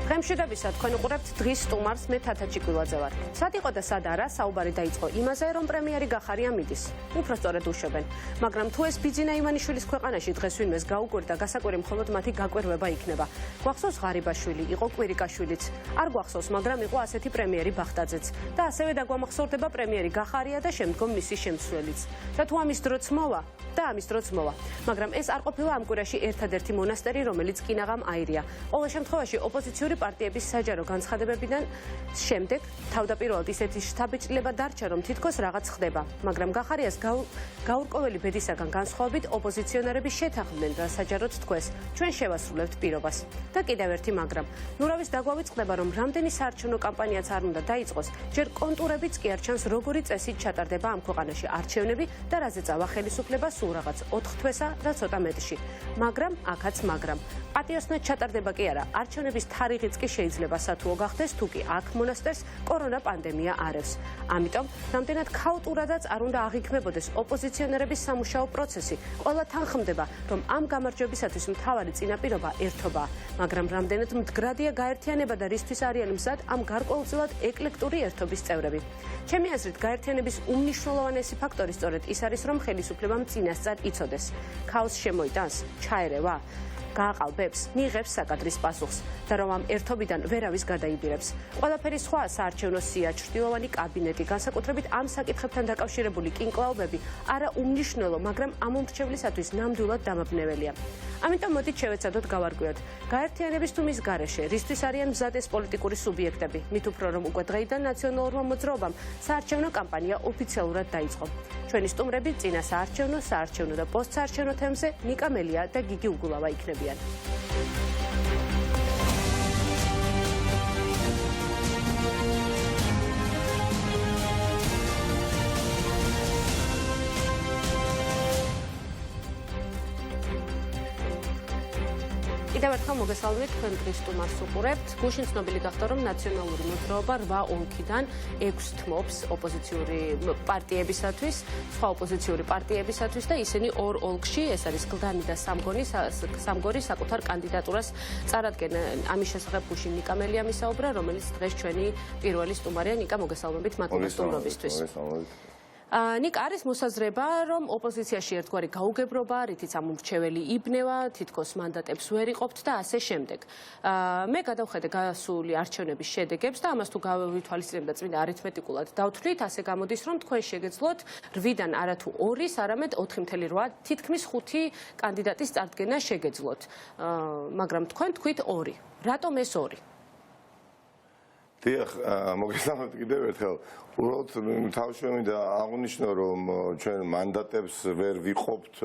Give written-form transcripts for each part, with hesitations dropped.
Დღემშვიდობისა თქვენ უყურებთ დღის სტუმარს მე თათა ჩიკვილაძე ვარ. სად იყო და სად არა საუბარი დაიწყო იმაზე რომ პრემიერი გახარია მიდის. უпростоრად უშვებენ. მაგრამ თუ ეს ბიძინა ივანიშვილის ქვეყანაში დღეს ვინმეს გაუკვირდა გასაკვირი მხოლოდ მათი გაკვირვება იქნება. გვახსოვს ღარიბაშვილი, იყო კვირიკაშვილიც. არ გვახსოვს, მაგრამ იყო ასეთი პრემიერი ბახტაძეც. და ასევე დაგვამახსოვრდება პრემიერი გახარია და შემდგომ მისი შემცველიც. და თუ ამის დროც მოვა და ამის დროც მოვა. მაგრამ ეს არ ყოფილა ამ კვირაში ერთადერთი მონასტერი, რომელიც კინაღამ აირია. ყოველ შემთხვევაში ოპოზიციური პარტიების საჯარო განცხადებებიდან შემდეგ თავდაპირველად ისეთი შთაბეჭდილება დარჩა, რომ თითქოს რაღაც ხდება. მაგრამ გახარიას გაურკვეველი ბედისაგან განსხვავებით ოპოზიციონერები შეთანხმდნენ და საჯაროდ თქვეს, ჩვენ შევასრულებთ პირობას. და კიდევ ერთი მაგრამ. ნურავის დაგვავიწყდება, რომ რამდენი საარჩევნო კამპანიაც არ უნდა დაიწყოს, ჯერ კონტურებიც კი არ ჩანს, როგორი წესით ჩატარდება ამ ქვეყანაში არჩევნები და რაზე წავა ხელისუფლება სულ რაღაც 4 თვესა და ცოტა მეტში. მაგრამ აქაც მაგრამ. პატიოსნად ჩატარდება კი არა, არჩევნების თარიღიც კი შეიძლება სათუო გახდეს, თუ კი აქ მონასტერს კორონა პანდემია არევს. ამიტომ, რამდენად ქაოტურადაც არ უნდა აღიქმებოდეს ოპოზიციონერების სამუშაო პროცესი, ყველა თანხმდება, რომ ამ გამარჯვებისათვის მთავარი წინაპირობა ერთობაა. მაგრამ რამდენად მდგრადია გაერთიანება და რისთვის არიან მზად ამ გარკვეულწილად ეკლექტური ერთობის წევრები. ჩემი აზრით, გაერთიანების უმნიშვნელოვანესი ფაქტორი სწორედ ის არის, რომ ხელისუფლებამ წინასწარ იცოდეს. ქაოსს შემოიტანს, ჩაერევა, გააყალბებს, მიიღებს საკადრის პასუხს და რომ ამ ერთობიდან ვერავის გადაიბირებს. ყველაფერი სხვა საარჩევნო სია, ჩრდილოვანი კაბინეტი, განსაკუთრებით ამ საკითხებთან დაკავშირებული კინკლაობები არა უმნიშვნელო, მაგრამ ამ უმრჩევლისათვის ნამდვილად დამაბნეველია. ამიტომ მოდით შევეცადოთ გავარკვიოთ. გაერთიანების თუ მის გარეშე, რისთვის არიან მზად ეს პოლიტიკური სუბიექტები, მით უფრო რომ უკვე დღეიდან ნაციონალურმა მოძრაობამ საარჩევნო კამპანია ოფიციალურად დაიწყო. ჩვენი სტუმრები წინა საარჩევნო და პოსტსაარჩევნო თემზე ნიკა მელია და გიგი უგულავა იქნებიან. კიდევ ერთხელ მოგესალმებით, თქვენ დღის სტუმარს უყურებთ. გუშინ ცნობილი გახდა, რომ ნაციონალური მოძრაობა 8 ოლქიდან 6 თმობს ოპოზიციური პარტიებისათვის, სხვა ოპოზიციური პარტიებისათვის და ისინი 2 ოლქში, ეს არის გლდანი და სამგორი საკუთარ კანდიდატურას წარადგენენ. ამის შესახებ გუშინ ნიკა მელია მისაუბრა, რომელიც დღეს ჩვენი პირველი სტუმარია. ნიკა, მოგესალმებით მათი სტუმრობისთვის. ნიკა, არის მოსაზრება, რომ ოპოზიციაში ერთგვარი გაუგებრობა, რითიც ამ უმრჩეველი იბნევა, თითქოს მანდატებს ვერ იყოფთ და ასე შემდეგ. მე გადავხედე გასული არჩევნების შედეგებს და ამას თუ გავითვალისწინებთ და წმინდა არითმეტიკულად დავთვლით, ასე გამოდის, რომ თქვენ შეგეძლოთ 8-დან არათუ 2-ის, არამედ 4.8, თითქმის 5 კანდიდატის წარდგენა შეგეძლოთ. მაგრამ თქვენ თქვით 2. რატომ ეს 2? დიახ, მოგესალმებით კიდევ ერთხელ. უბრალოდ თავშემი და აღნიშნო, რომ ჩვენ მანდატებს ვერ ვიყოფთ.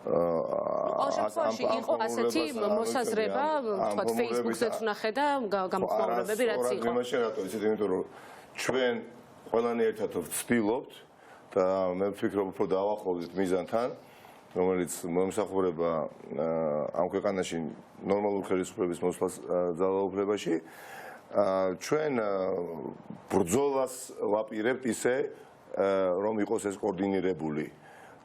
შემთხვევაში იყო ასეთი მოსაზრება, თქვათ Facebook-ზეც ვნახე და გამოხმაურებები რაც იყო. იმაში რატო იცით, იმიტომ რომ ჩვენ ყველანი ერთად ვცდილობთ და მე ვფიქრობ, უფრო დავახლოვდით მიზანთან, რომელიც მომსახურება ამ ქვეყანაში ნორმალურ ხელისუფლების მოსვლას ძალაუფლებაში. ჩვენ ბრძოლას ვაპირებთ ისე, რომ იყოს ეს კოორდინირებული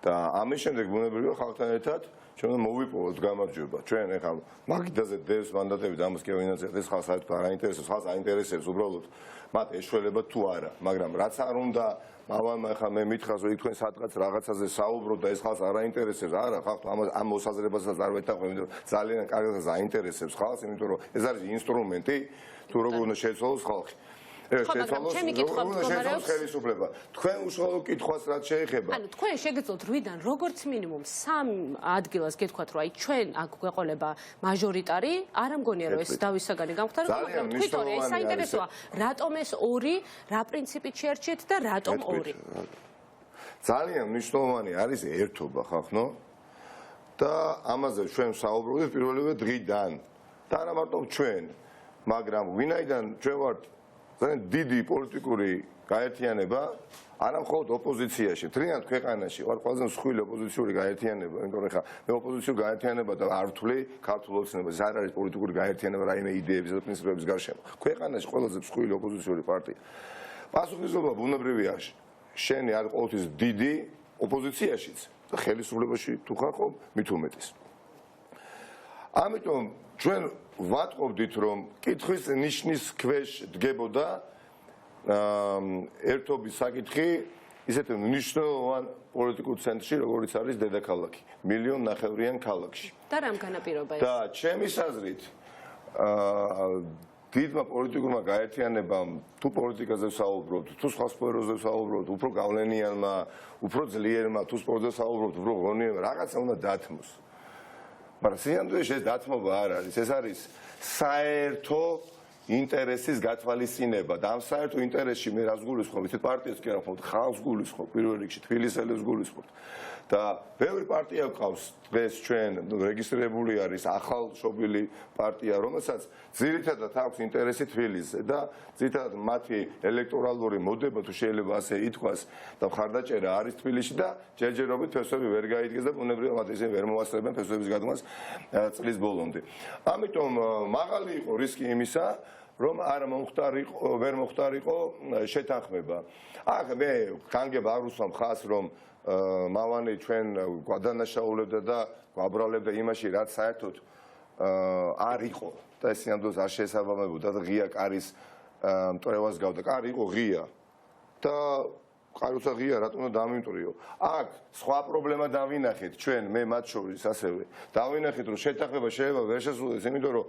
და ამის შემდეგ ბუნებრივია ხალხთან ერთად ჩვენ მოვიპოვოთ გამარჯვება. ჩვენ ეხლა მაგიდაზე დევს მანდატები და ამას კი ვინაცეთ, ეს ხალხს საერთოდ არ აინტერესებს, ხალხს აინტერესებს უბრალოდ მათ ეშველება თუ არა, მაგრამ რაც არ უნდა მავანმა ეხლა მე მითხრას, რომ თქვენ სადღაც რაღაცაზე საუბრობ და ეს ხალხს არ აინტერესებს, არა, ხალხს ამ მოსაზრებასაც არ ვეთანხმებ, იმიტომ რომ ძალიან კარგად აინტერესებს ხალხს, იმიტომ რომ ეს არის ინსტრუმენტი თუ როგორ უნდა შეცვალოს ხალხი. ჩემი კითხვა მდგომარეობს ხელისუფლება. თქვენ უშუალო კითხვას რაც შეეხება. ანუ თქვენ შეგეძლოთ 8-დან როგორც მინიმუმ 3 ადგილას გეთქვათ, რომ აი ჩვენ აქ გვეყოლება მაჟორიტარი, არ ამგონია რომ ეს დავისაგანი გამختارება, მაგრამ თქვით ორი, ეს საინტერესოა. რატომ ეს 2, რა პრინციპით შეერჩიეთ და რატომ 2? ძალიან მნიშვნელოვანი არის ერთობა, ხახნო? და ამაზე ჩვენ საუბრობთ პირველივე დღიდან. და არა მარტო ჩვენ, მაგრამ ვინაიდან ჩვენ ვართ ძალიან დიდი პოლიტიკური გაერთიანება, არა მხოლოდ ოპოზიციაში, მთლიან ქვეყანაში ვარ ყველაზე მსხვილი ოპოზიციური გაერთიანება, იმიტომ რომ ხა მე ოპოზიციური გაერთიანება და არ ვთვლი ქართულ ოცნებას, ეს არ არის პოლიტიკური გაერთიანება რაიმე იდეების და პრინციპების გარშემო. ქვეყანაში ყველაზე მსხვილი ოპოზიციური პარტია. პასუხისმგებლობა ბუნებრივია. შენი არ ყოველთვის დიდი ოპოზიციაშიც და ხელისუფლებაში თუ ხარ ხო მით უმეტეს. ამიტომ ჩვენ ვატყობდით, რომ კითხვის ნიშნის ქვეშ დგებოდა ერთობის საკითხი ისეთ მნიშვნელოვან პოლიტიკურ ცენტრში, როგორც არის დედაქალაქი, 1,5 მილიონიან ქალაქში. და რამ განაპირობა ეს? და ჩემის აზრით, დიდმა პოლიტიკურმა გაერთიანებამ, თუ პოლიტიკაზე ვსაუბრობთ, თუ სხვა სფეროზე ვსაუბრობთ, უფრო გავლენიანმა, უფრო ძლიერმა, თუ სპორტზე ვსაუბრობთ, უფრო ღონიებმა, რაღაცა უნდა დათმოს. მაგრამ სინამდვილეში ეს დათმობა არ არის, ეს არის საერთო ინტერესის გათვალისწინება და ამ საერთო ინტერესში მე რას გულისხმობ, ისეთ პარტიას კი არა, ხოლმე ხალხს გულისხმობ, პირველ რიგში თბილისელებს გულისხმობ. და ბევრი პარტია გვყავს დღეს ჩვენ რეგისტრირებული არის ახალშობილი პარტია, რომელსაც ძირითადად აქვს ინტერესი თბილისზე და ძირითადად მათი ელექტორალური მოდება თუ შეიძლება ასე ითქვას და მხარდაჭერა არის თბილისში და ჯერჯერობით ფესვები ვერ გაიდგეს და ბუნებრივად მათ ისინი ვერ მოასწრებენ ფესვების გადმას წლის ბოლომდე. ამიტომ მაღალი იყო რისკი იმისა, რომ არ ვერ მოხდარიყო შეთანხმება. აქ მე განგებ არ უსვამ ხას, რომ მავანი ჩვენ გვადანაშაულებდა და გვაბრალებდა იმაში, რაც საერთოდ არ იყო და ეს სინამდვილეს არ შეესაბამებოდა და ღია კარის მტვრევას გავდა. კარი იყო ღია და კაროცა ღია, რატომ უნდა დამიმტვრიო? აქ სხვა პრობლემა დავინახეთ ჩვენ, მე მათ შორის ასევე. დავინახეთ, რომ შეთანხმება შეიძლება ვერ შესრულდეს, იმიტომ რომ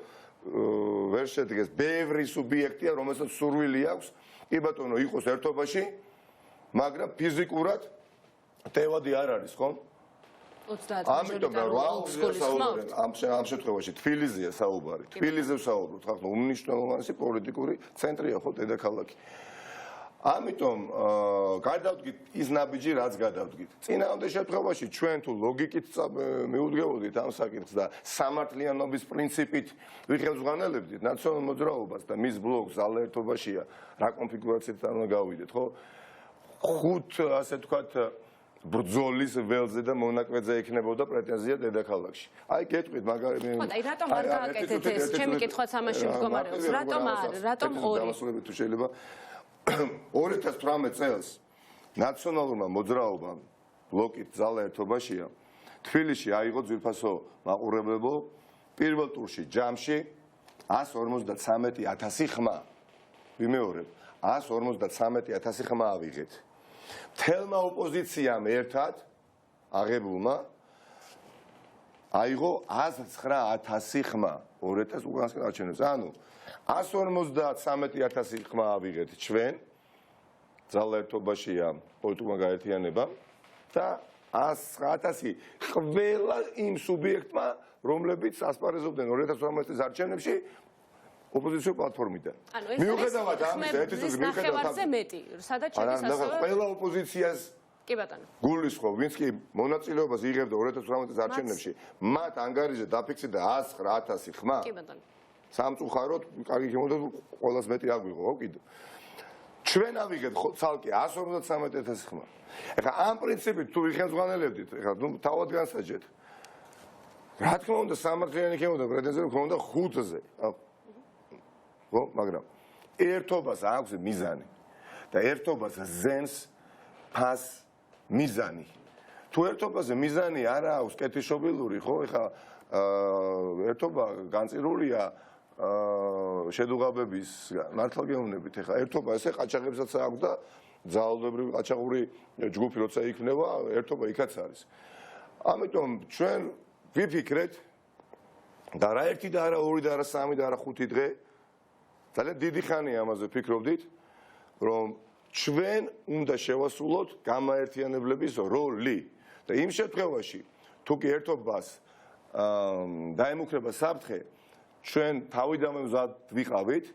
ვერ შედგეს ბევრი სუბიექტია, რომელსაც სურვილი აქვს, კი ბატონო, იყოს ერთობაში, მაგრამ ფიზიკურად ტევადი არ არის, ხო? 30 ამიტომ რა საუბარი ამ შემთხვევაში თბილისზეა საუბარი. თბილისზე ვსაუბრობთ, ხახლა უმნიშვნელოვანესი პოლიტიკური ცენტრია ხო დედაქალაქი. ამიტომ გადავდგით ის ნაბიჯი, რაც გადავდგით. წინააღმდეგ შემთხვევაში ჩვენ თუ ლოგიკით მიუდგებოდით ამ საკითხს და სამართლიანობის პრინციპით ვიხელმძღვანელებდით ნაციონალურ მოძრაობას და მის ბლოკს ძალაერთობაშია, რა კონფიგურაციით უნდა გავიდეთ, ხო? 5 ასე ვთქვათ ბრძოლის ველზე და მონაკვეთზე ექნებოდა პრეტენზია დედაქალაქში. აი გეტყვით მაგარი ხო, აი რატომ არ გააკეთეთ ეს? ჩემი კითხვაც ამაში მდგომარეობს. რატომ არ? რატომ 2? დამასრულებით თუ შეიძლება 2018 წელს ნაციონალურმა მოძრაობამ ბლოკით ძალაერთობაშია თბილისში აიღო ძვირფასო მაყურებლებო პირველ ტურში ჯამში 153,000 ხმა. ვიმეორებ, 153,000 ხმა ავიღეთ. მთელმა ოპოზიციამ ერთად აღებულმა აიღო 109,000 ხმა 2000 უკანასკენ არჩევნებს. ანუ 153,000 ხმა ავიღეთ ჩვენ ძალაერთობაშია პოლიტიკურმა გაერთიანებამ და 109,000 ყველა იმ სუბიექტმა, რომლებიც ასპარეზობდნენ 2018 წლის არჩევნებში ოპოზიციურ პლატფორმიდან. მიუხედავად ამისა, ერთის ნახევარზე მეტი, სადაც შედის ასევე ყველა ოპოზიციას კი ბატონო. გულისხმობ, ვინც კი მონაწილეობას იღებდა 2018 წლის არჩევნებში, მათ ანგარიზე დაფიქსირდა 109,000 ხმა. კი ბატონო. სამწუხაროდ, კარგი ხემოდა ყველას მეტი აგვიღო, ხო კიდე. ჩვენ ავიღეთ ცალკე 153,000 ხმა. ეხლა ამ პრინციპით თუ ვიხელმძღვანელებდით, ეხლა ნუ თავად განსაჯეთ. რა თქმა უნდა, სამართლიანი ხემოდა პრეტენზია ქონდა 5-ზე. ხო, მაგრამ ერთობას აქვს მიზანი და ერთობას ზენს ფას მიზანი. თუ ერთობაზე მიზანი არ აქვს კეთილშობილური, ხო, ეხლა ერთობა განწირულია შედუღაბების მართლგეუბნებით, ეხლა ერთობა ესე ყაჩაღებსაც აქვს და ძალადობრივი ყაჩაღური ჯგუფი როცა იქნება, ერთობა იქაც არის. ამიტომ ჩვენ ვიფიქრეთ და რა ერთი და არა ორი და არა სამი და არა 5 დღე ძალიან დიდი ხანია ამაზე ფიქრობდით, რომ ჩვენ უნდა შევასრულოთ გამაერთიანებლების როლი და იმ შემთხვევაში, თუ კი ერთობას დაემუქრება საფრთხე, ჩვენ თავიდანვე მზად ვიყავით,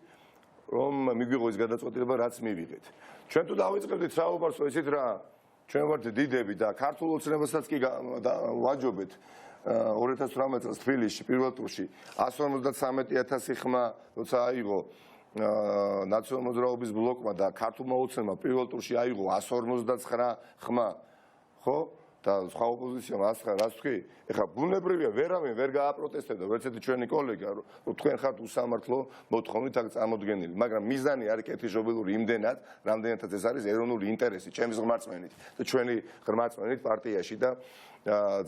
რომ მიგვიღო ის გადაწყვეტილება, რაც მივიღეთ. ჩვენ თუ დავიწყებდით საუბარს ისეთ რა, ჩვენ ვართ დიდები და ქართულ ოცნებასაც კი ვაჯობეთ 2018 წელს თბილისში პირველ ტურში 153,000 ხმა როცა აიღო ნაციონალურ მოძრაობის ბლოკმა და ქართულმა ოცნებმა პირველ ტურში აიღო 159 ხმა, ხო? და სხვა ოპოზიციამ 109, რას თქვი? ეხლა ბუნებრივია, ვერავინ ვერ გააპროტესტებდა, ვერც ერთი ჩვენი კოლეგა, რომ თქვენ ხართ უსამართლო მოთხოვნით აქ წამოდგენილი, მაგრამ მიზანი არის კეთილშობილური იმდენად, რამდენადაც ეს არის ეროვნული ინტერესი, ჩემი ღმერთწმენით და ჩვენი ღმერთწმენით პარტიაში და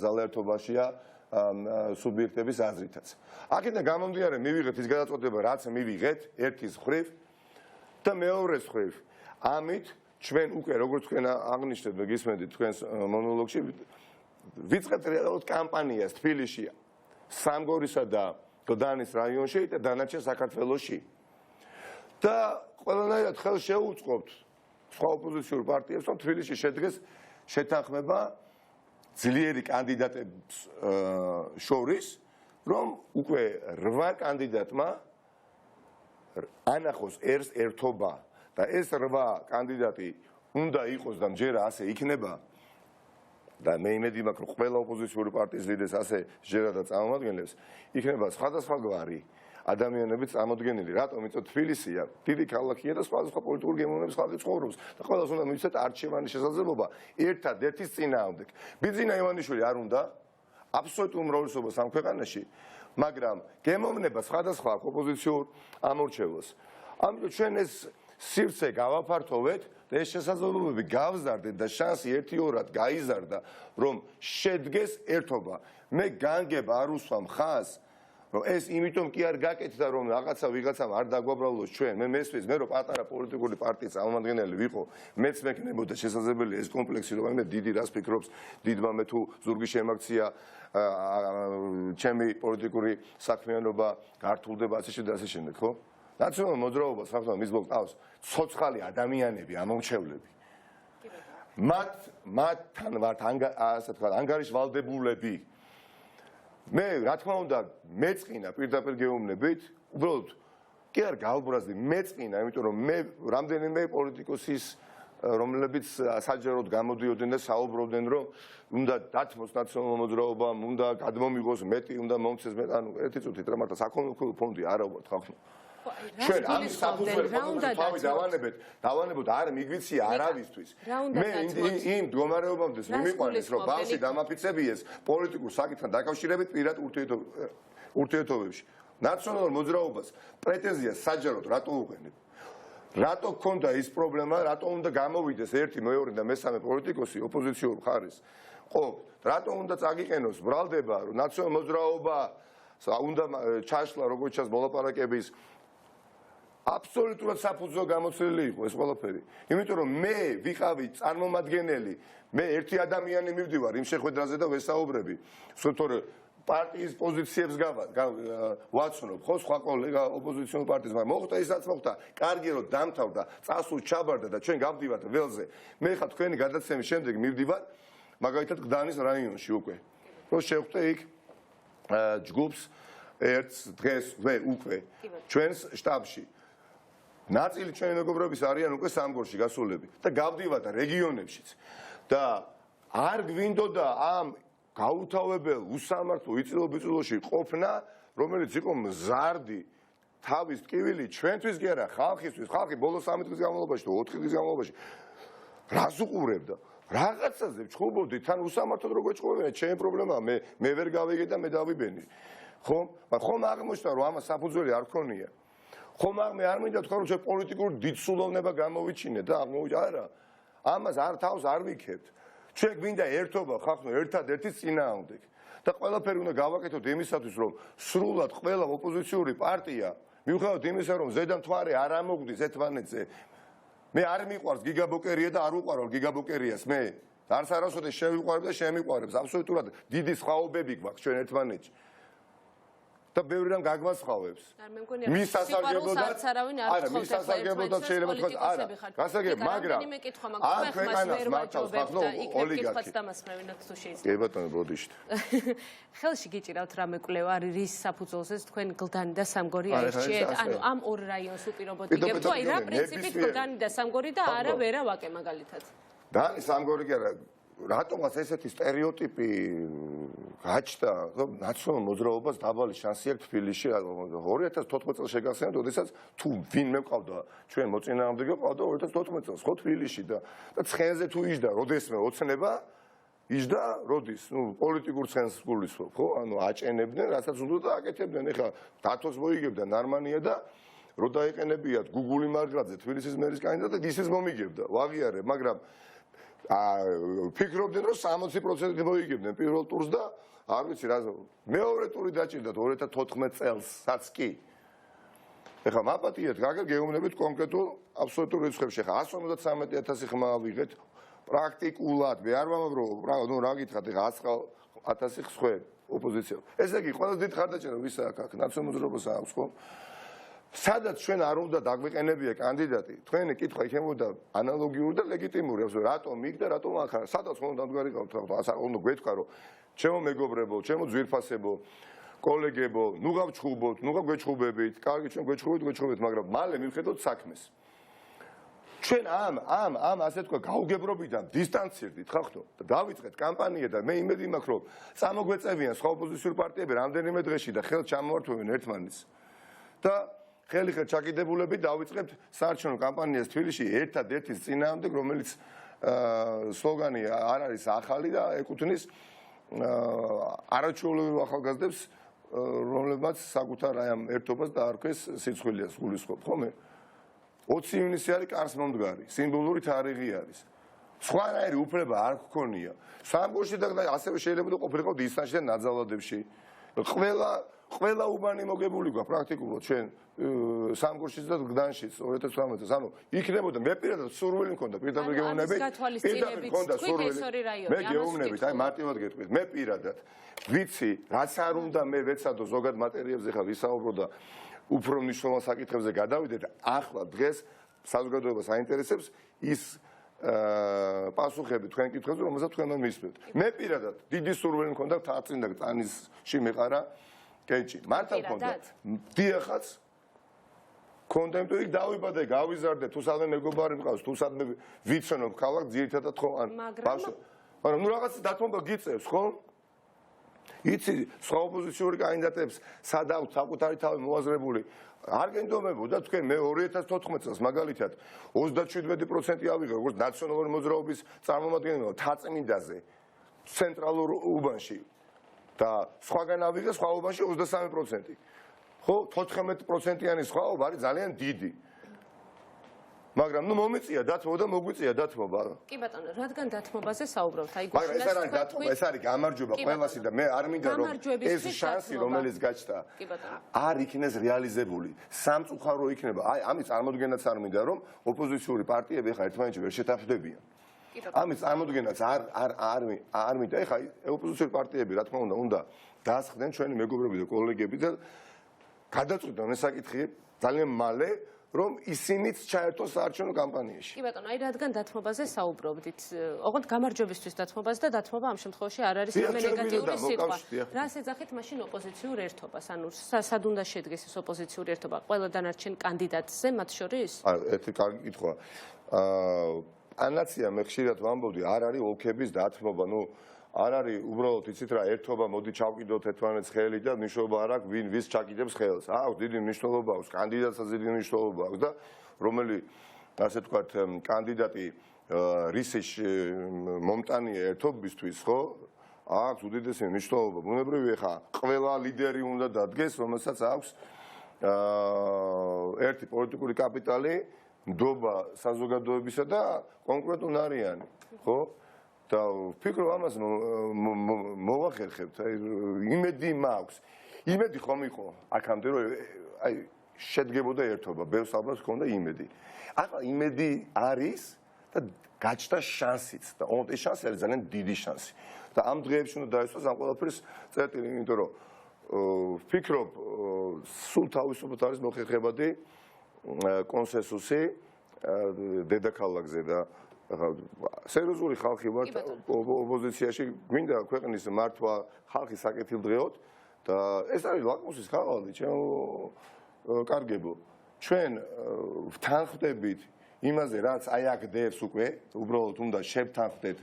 ძალაერთობაშია სუბიექტების აზრითაც. აქედან გამომდინარე მივიღეთ ის გადაწყვეტილება, რაც მივიღეთ ერთის მხრივ და მეორეს მხრივ. ამით ჩვენ უკვე როგორც თქვენ აღნიშნეთ და გისმენთ თქვენს მონოლოგში ვიწყებთ რეალურად კამპანიას თბილისში, სამგორისა და გლდანის რაიონში და დანარჩენ საქართველოში. და ყველანაირად ხელს შეუწყობთ სხვა ოპოზიციურ პარტიებს, რომ თბილისში შედგეს შეთანხმება ძლიერი კანდიდატებს შორის, რომ უკვე 8 კანდიდატმა ანახოს ერთობა და ეს 8 კანდიდატი უნდა იყოს და მჯერა ასე იქნება და მე იმედი მაქვს, რომ ყველა ოპოზიციური პარტიის ლიდერს ასე ჯერა და წარმომადგენლებს იქნება სხვადასხვაგვარი ადამიანები წარმოდგენილი, რატომ იწოდ თბილისია, დიდი ქალაქია და სხვადასხვა პოლიტიკური გემოვნების ხალხი ცხოვრობს და ყველას უნდა მივცეთ არჩევანის შესაძლებლობა ერთადერთის წინააღმდეგ. ბიძინა ივანიშვილი არ უნდა აბსოლუტურ უმრავლესობას ამ ქვეყანაში, მაგრამ გემოვნება სხვადასხვა ოპოზიციურ ამორჩევლს. ამიტომ ჩვენ ეს სივრცე გავაფართოვეთ და ეს შესაძლებლობები გავზარდეთ და შანსი ერთი-ორად გაიზარდა, რომ შედგეს ერთობა. მე განგებ არ უსვამ ხაზს, რომ ეს იმიტომ კი არ გაკეთდა, რომ რაღაცა ვიღაცამ არ დაგვაბრალოს ჩვენ. მე მესვრის, მე რომ პატარა პოლიტიკური პარტიის წარმომადგენელი ვიყო, მეც მექნებოდა შესაძლებელი ეს კომპლექსი, რომ მე დიდი რას ფიქრობს დიდმა მე თუ ზურგი შემაქცია ჩემი პოლიტიკური საქმიანობა გართულდება ასე შემდეგ და ასე შემდეგ, ხო? ნაციონალურ მოძრაობას ხახტო მის მოკავს ცოცხალი ადამიანები, ამომრჩევლები. მათთან ვართ ასე თქვა ანგარიშვალდებულები. მე რა თქმა უნდა მეწყინა პირდაპირ გეუბნებით, უბრალოდ კი არ გავბრაზდი, მეწყინა, იმიტომ რომ მე რამდენიმე პოლიტიკოსის რომლებიც საჯაროდ გამოდიოდნენ და საუბრობდნენ, რომ უნდა დათმოს ნაციონალურ მოძრაობამ, უნდა გადმომიღოს მეტი, უნდა მომცეს მეტი, ანუ ერთი წუთით რა მართლა საქონლო ფონდი არა ვარ ხახტო. ჩვენ ამის საფუძველი თავი დავანებოთ არ მიგვიცია არავისთვის. მე იმ მდგომარეობამდე მიმიყვანეს, რომ ბავშვი დამაფიცებიეს პოლიტიკურ საკითხთან დაკავშირებით პირად ურთიერთობებში. ნაციონალურ მოძრაობას პრეტენზიას საჯაროდ რატო უყენებ? რატო გქონდა ის პრობლემა, რატო უნდა გამოვიდეს ერთი, მეორე და მესამე პოლიტიკოსი ოპოზიციურ მხარეს? ხო, რატო უნდა წაგიყენოს ბრალდება, რომ ნაციონალურ მოძრაობა უნდა ჩაშლა როგორც ჩანს მოლაპარაკების აბსოლუტურად საფუძველ გამოცვლილი იყო ეს ყველაფერი. იმიტომ რომ მე ვიყავი წარმომადგენელი, მე ერთი ადამიანი მივდივარ იმ შეხვედრაზე და ვესაუბრები. თორე პარტიის პოზიციებს ვაცნობ, ხო, სხვა კოლეგა ოპოზიციურ პარტიას, მაგრამ მოხდა ისაც მოხდა, კარგი რომ დამთავრდა, წასულ ჩაბარდა და ჩვენ გავდივართ ველზე. მე ხა თქვენი გადაცემის შემდეგ მივდივარ, მაგალითად გლდანის რაიონში უკვე. რომ შევხვდე იქ ჯგუფს ერთს დღეს უკვე ჩვენს შტაბში. ნაწილი ჩვენი მეგობრების არიან უკვე სამგორში გასულები და გავდივართ რეგიონებშიც და არ გვინდოდა ამ გაუთავებელ უსამართლო იწილობიწილოში ყოფნა, რომელიც იყო მზარდი თავის ტკივილი ჩვენთვის კი არა ხალხისთვის. ხალხი ბოლოს 3 დღის განმავლობაში თუ 4 დღის განმავლობაში რას უყურებდა? რაღაცაზე ვჩხუბობდი თან უსამართლოდ როგორ ჭყობენ, ჩემი პრობლემაა, მე ვერ გავიგე და მე დავიბენი. ხომ? მაგრამ ხომ აღმოჩნდა რომ ამას საფუძველი არ ქონია. ხომ მე არ მინდა თქვა რომ ჩვენ პოლიტიკური დიდსულოვნება გამოვიჩინეთ და არა. ამას არ თავს არ ვიქებთ. ჩვენ გვინდა ერთობა ხახტო ერთადერთის წინააღმდეგ და ყველაფერი უნდა გავაკეთოთ იმისათვის რომ სრულად ყველა ოპოზიციური პარტია მიუხედავად იმისა რომ ზედა მთვარე არ ამოგვდის ერთმანეთზე მე არ მიყვარს გიგაბოკერია და არ უყვარვარ გიგაბოკერიას მე არც არასოდეს შევიყვარებ და შემიყვარებს აბსოლუტურად დიდი სხვაობები გვაქვს ჩვენ ერთმანეთში და ბევრი რამ გაგვასხავებს. მის სასარგებლოდაც მის სასარგებლოდაც შეიძლება თქვა არა. გასაგებ, მაგრამ ამ ქვეყანას მართავს ხახტო ოლიგარქი. კი ბატონო, ბოდიშით. ხელში გიჭირავთ რამე კვლევა არის რის საფუძველზეც თქვენ გლდანი და სამგორი აირჩიეთ? ანუ ამ ორ რაიონს უპირობოდ იგებთ თუ აი რა პრინციპით გლდანი და სამგორი და არა ვერა ვაკე მაგალითად? დანი სამგორი კი არა რატომაც ესეთი სტერეოტიპი გაჩნდა, რომ ნაციონალურ მოძრაობას დაბალი შანსი აქვს თბილისში 2014 წელს შეგახსენებთ, როდესაც თუ ვინმე ყავდა ჩვენ მოწინააღმდეგე ყავდა 2014 წელს ხო თბილისში და ცხენზე თუ იჯდა, როდესმე ოცნება იჯდა, როდის, პოლიტიკურ ცხენს გულისხმობ, ხო? ანუ აჭენებდნენ, რასაც უნდა და აკეთებდნენ. ეხლა დათოს მოიგებდა ნარმანია და რო დაიყენებიათ გუგული მარგლაძე თბილისის მერის კანდიდატად ისიც მომიგებდა. ვაღიარებ, მაგრამ ფიქრობდნენ რომ 60% მოიგებდნენ პირველ ტურს და არ ვიცი რა მეორე ტური დაჭირდათ 2014 წელსაც კი ეხლა მაპატიეთ გაგეგმებით კონკრეტულ აბსოლუტურ რიცხვებში ხა 153,000 ხმა ვიღეთ პრაქტიკულად მე არ ვამბობ ნუ რა გითხრათ ეხლა 100,000 ხმ ოპოზიცია ესე იგი ყველაზე დიდ ხარდაჭერა ვისა აქ ნაციონალურობას აქვს ხო სადაც ჩვენ არ უნდა დაგვიყენებია კანდიდატი თქვენი კითხვა იქნებოდა ანალოგიური და ლეგიტიმური რატომ იქ და რატომ აქ არა სადაც უნდა დამდგარიყავთ რა უნდა გვეთქვა რომ ჩემო მეგობრებო ჩემო ძვირფასებო კოლეგებო ნუ გავჩხუბოთ ნუ გაგვეჩხუბებით კარგი ჩვენ გვეჩხუბეთ მაგრამ მალე მივხედოთ საქმეს ჩვენ ამ ასე თქვა გაუგებრობიდან დისტანცირდით ხახტო და დავიწყეთ კამპანია და მე იმედი მაქვს რომ წამოგვეწევიან სხვა ოპოზიციური პარტიები რამდენიმე დღეში და ხელს ჩამოართვევენ ერთმანეთს და ხელი-ხელ ჩაკიდებულებით დავიწყებთ საარჩევნო კამპანიას თბილისში ერთად-ერთის წინააღმდეგ რომელიც სლოგანი არ არის ახალი და ეკუთვნის არაჩვეულებრივ ახალგაზრდებს რომლებმაც საკუთარ ამ ერთობას და არქის სიცხვილეას გულისხმობ ხოლმე 20 ივნისი არის კარს მომდგარი სიმბოლური თარიღი არის სხვანაირი უფლება არ გქონია სამგორში და ასევე შეიძლება ყოფილიყო ისლამში და ნაძალადებში ყველა უბანი მოგებული გვაქვს პრაქტიკულად ჩვენ სამგორშიც და გდანშიც 2018 წელს ანუ იქნებოდა მე პირადად სურვილი მქონდა პირდაპირ გეუბნებით მე გეუბნებით აი მარტივად გეტყვით მე პირადად ვიცი რაც არ უნდა მე ვეცადო ზოგად მატერიებზე ხა ვისაუბრო და უფრო მნიშვნელოვან საკითხებზე გადავიდეთ ახლა დღეს საზოგადოებას აინტერესებს ის პასუხები თქვენ კითხვებზე რომელსაც თქვენ მისმენთ მე პირადად დიდი სურვილი მქონდა თაწინ და წანისში მეყარა კეჭი მართა მქონდა დიახაც კონტენტი იქ დავიბადე გავიზარდე თუ სადმე მეგობარი მყავს თუ სადმე ვიცნობ ქალაქ ძირითადად ხო ან ბავშვი მაგრამ ნუ რაღაც დათმობა გიწევს ხო იცი სხვა ოპოზიციური კანდიდატებს სადავთ საკუთარი თავი მოაზრებული არ გენდომებოდა თქვენ მე 2014 წელს მაგალითად 37% ავიღე როგორც ნაციონალური მოძრაობის წარმომადგენელი თაწმინდაზე ცენტრალურ უბანში და სხვაგან ავიღე სხვა უბანში 23% ხო 14%-იანი სხვაობა არის ძალიან დიდი მაგრამ ნუ მომიწია დათმობა და მოგვიწია დათმობა კი ბატონო რადგან დათმობაზე საუბრობთ აი მაგრამ ეს არ არის დათმობა ეს არის გამარჯვება ყველასი და მე არ მინდა რომ ეს შანსი რომელიც გაჩნდა არ იქნეს რეალიზებული სამწუხარო იქნება აი ამის წარმოდგენაც არ მინდა რომ ოპოზიციური პარტიები ხა ერთმანეთში ვერ შეთანხმდებიან ამის წარმოდგენაც არ მინდა ეხა ოპოზიციური პარტიები რა თქმა უნდა დაასხდნენ ჩვენი მეგობრები და კოლეგები და გადაწყვიტონ ეს საკითხი ძალიან მალე რომ ისინიც ჩაერთოს საარჩევნო კამპანიაში. კი ბატონო, აი რადგან დათმობაზე საუბრობდით, ოღონდ გამარჯვებისთვის დათმობაზე და დათმობა ამ შემთხვევაში არ არის რამე ნეგატიური სიტყვა. რას ეძახით მაშინ ოპოზიციურ ერთობას? ანუ სად უნდა შედგეს ეს ოპოზიციური ერთობა? ყველა დანარჩენ კანდიდატზე მათ შორის? ერთი კარგი კითხვა. ანაცია მე ხშირად ვამბობდი, არ არის ოლქების დათმობა, ნუ არ არის უბრალოდ იცით რა ერთობა მოდი ჩავკიდოთ ერთმანეთს ხელი და მნიშვნელობა არ აქვს ვინ ვის ჩაკიდებს ხელს. აქვს დიდი მნიშვნელობა აქვს, კანდიდატსაც დიდი მნიშვნელობა აქვს და რომელი ასე ვთქვათ კანდიდატი რისის მომტანია ერთობისთვის, ხო? აქვს უდიდესი მნიშვნელობა. ბუნებრივია ხა ყველა ლიდერი უნდა დადგეს, რომელსაც აქვს ერთი პოლიტიკური კაპიტალი, ნდობა საზოგადოებისა და კონკრეტული, ხო? და ვფიქრობ ამას მოვახერხებთ, აი იმედი მაქვს. იმედი ხომ იყო აქამდე რომ აი შედგებოდა ერთობა, ბევრს ალბათ ჰქონდა იმედი. ახლა იმედი არის და გაჩნდა შანსიც და ოღონდ ეს შანსი არის ძალიან დიდი შანსი. და ამ დღეებში უნდა დაესვას ამ ყველაფრის წერტილი, იმიტომ რომ ვფიქრობ სულ თავისუფლად არის მოხერხებადი კონსენსუსი დედაქალაქზე და სერიოზული ხალხი ვართ ოპოზიციაში, გვინდა ქვეყნის მართვა ხალხი საკეთილდღეოდ და ეს არის ლაკმუსის ქაღალდი, ჩემო კარგებო. ჩვენ ვთანხმდებით იმაზე, რაც აი აქ დევს უკვე, უბრალოდ უნდა შევთანხმდეთ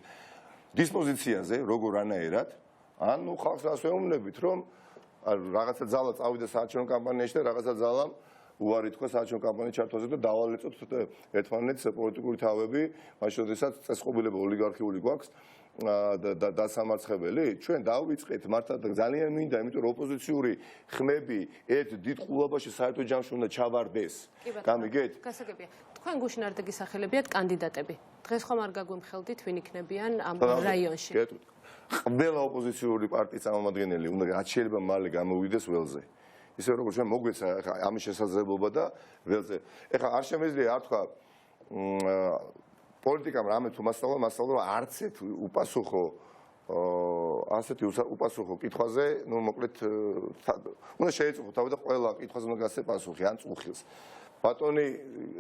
დისპოზიციაზე, როგორანაირად, ან ნუ ხალხს რას ვეუბნებით, რომ რაღაცა ძალა წავიდა საარჩევნო კამპანიაში და რაღაცა ძალამ უარი თქვა საარჩევნო კამპანიის ჩართვაზე და დავალეწოთ ერთმანეთს პოლიტიკური თავები, მაშინ როდესაც წესყობილება ოლიგარქიული გვაქვს და დასამარცხებელი, ჩვენ დავიწყეთ მართლა ძალიან მინდა, იმიტომ რომ ოპოზიციური ხმები ერთ დიდ ყულობაში საერთო ჯამში უნდა ჩავარდეს. გამიგეთ? გასაგებია. თქვენ გუშინარდегі სახელებიათ კანდიდატები. დღეს ხომ არ გაგვიმხელდით ვინ იქნებიან ამ რაიონში? ყველა ოპოზიციური პარტიის წარმომადგენელი უნდა რაც შეიძლება მალე გამოვიდეს ველზე. ისე როგორც ჩვენ მოგვეცა ამის შესაძლებლობა და ველზე. ეხლა არ შემეძლია არ თქვა პოლიტიკამ რამე თუ მასწავლა არც ერთ უპასუხო ასეთი უპასუხო კითხვაზე, ნუ მოკლედ უნდა შეეწუხო თავი და ყველა კითხვაზე უნდა გასცე პასუხი ან წუხილს. ბატონი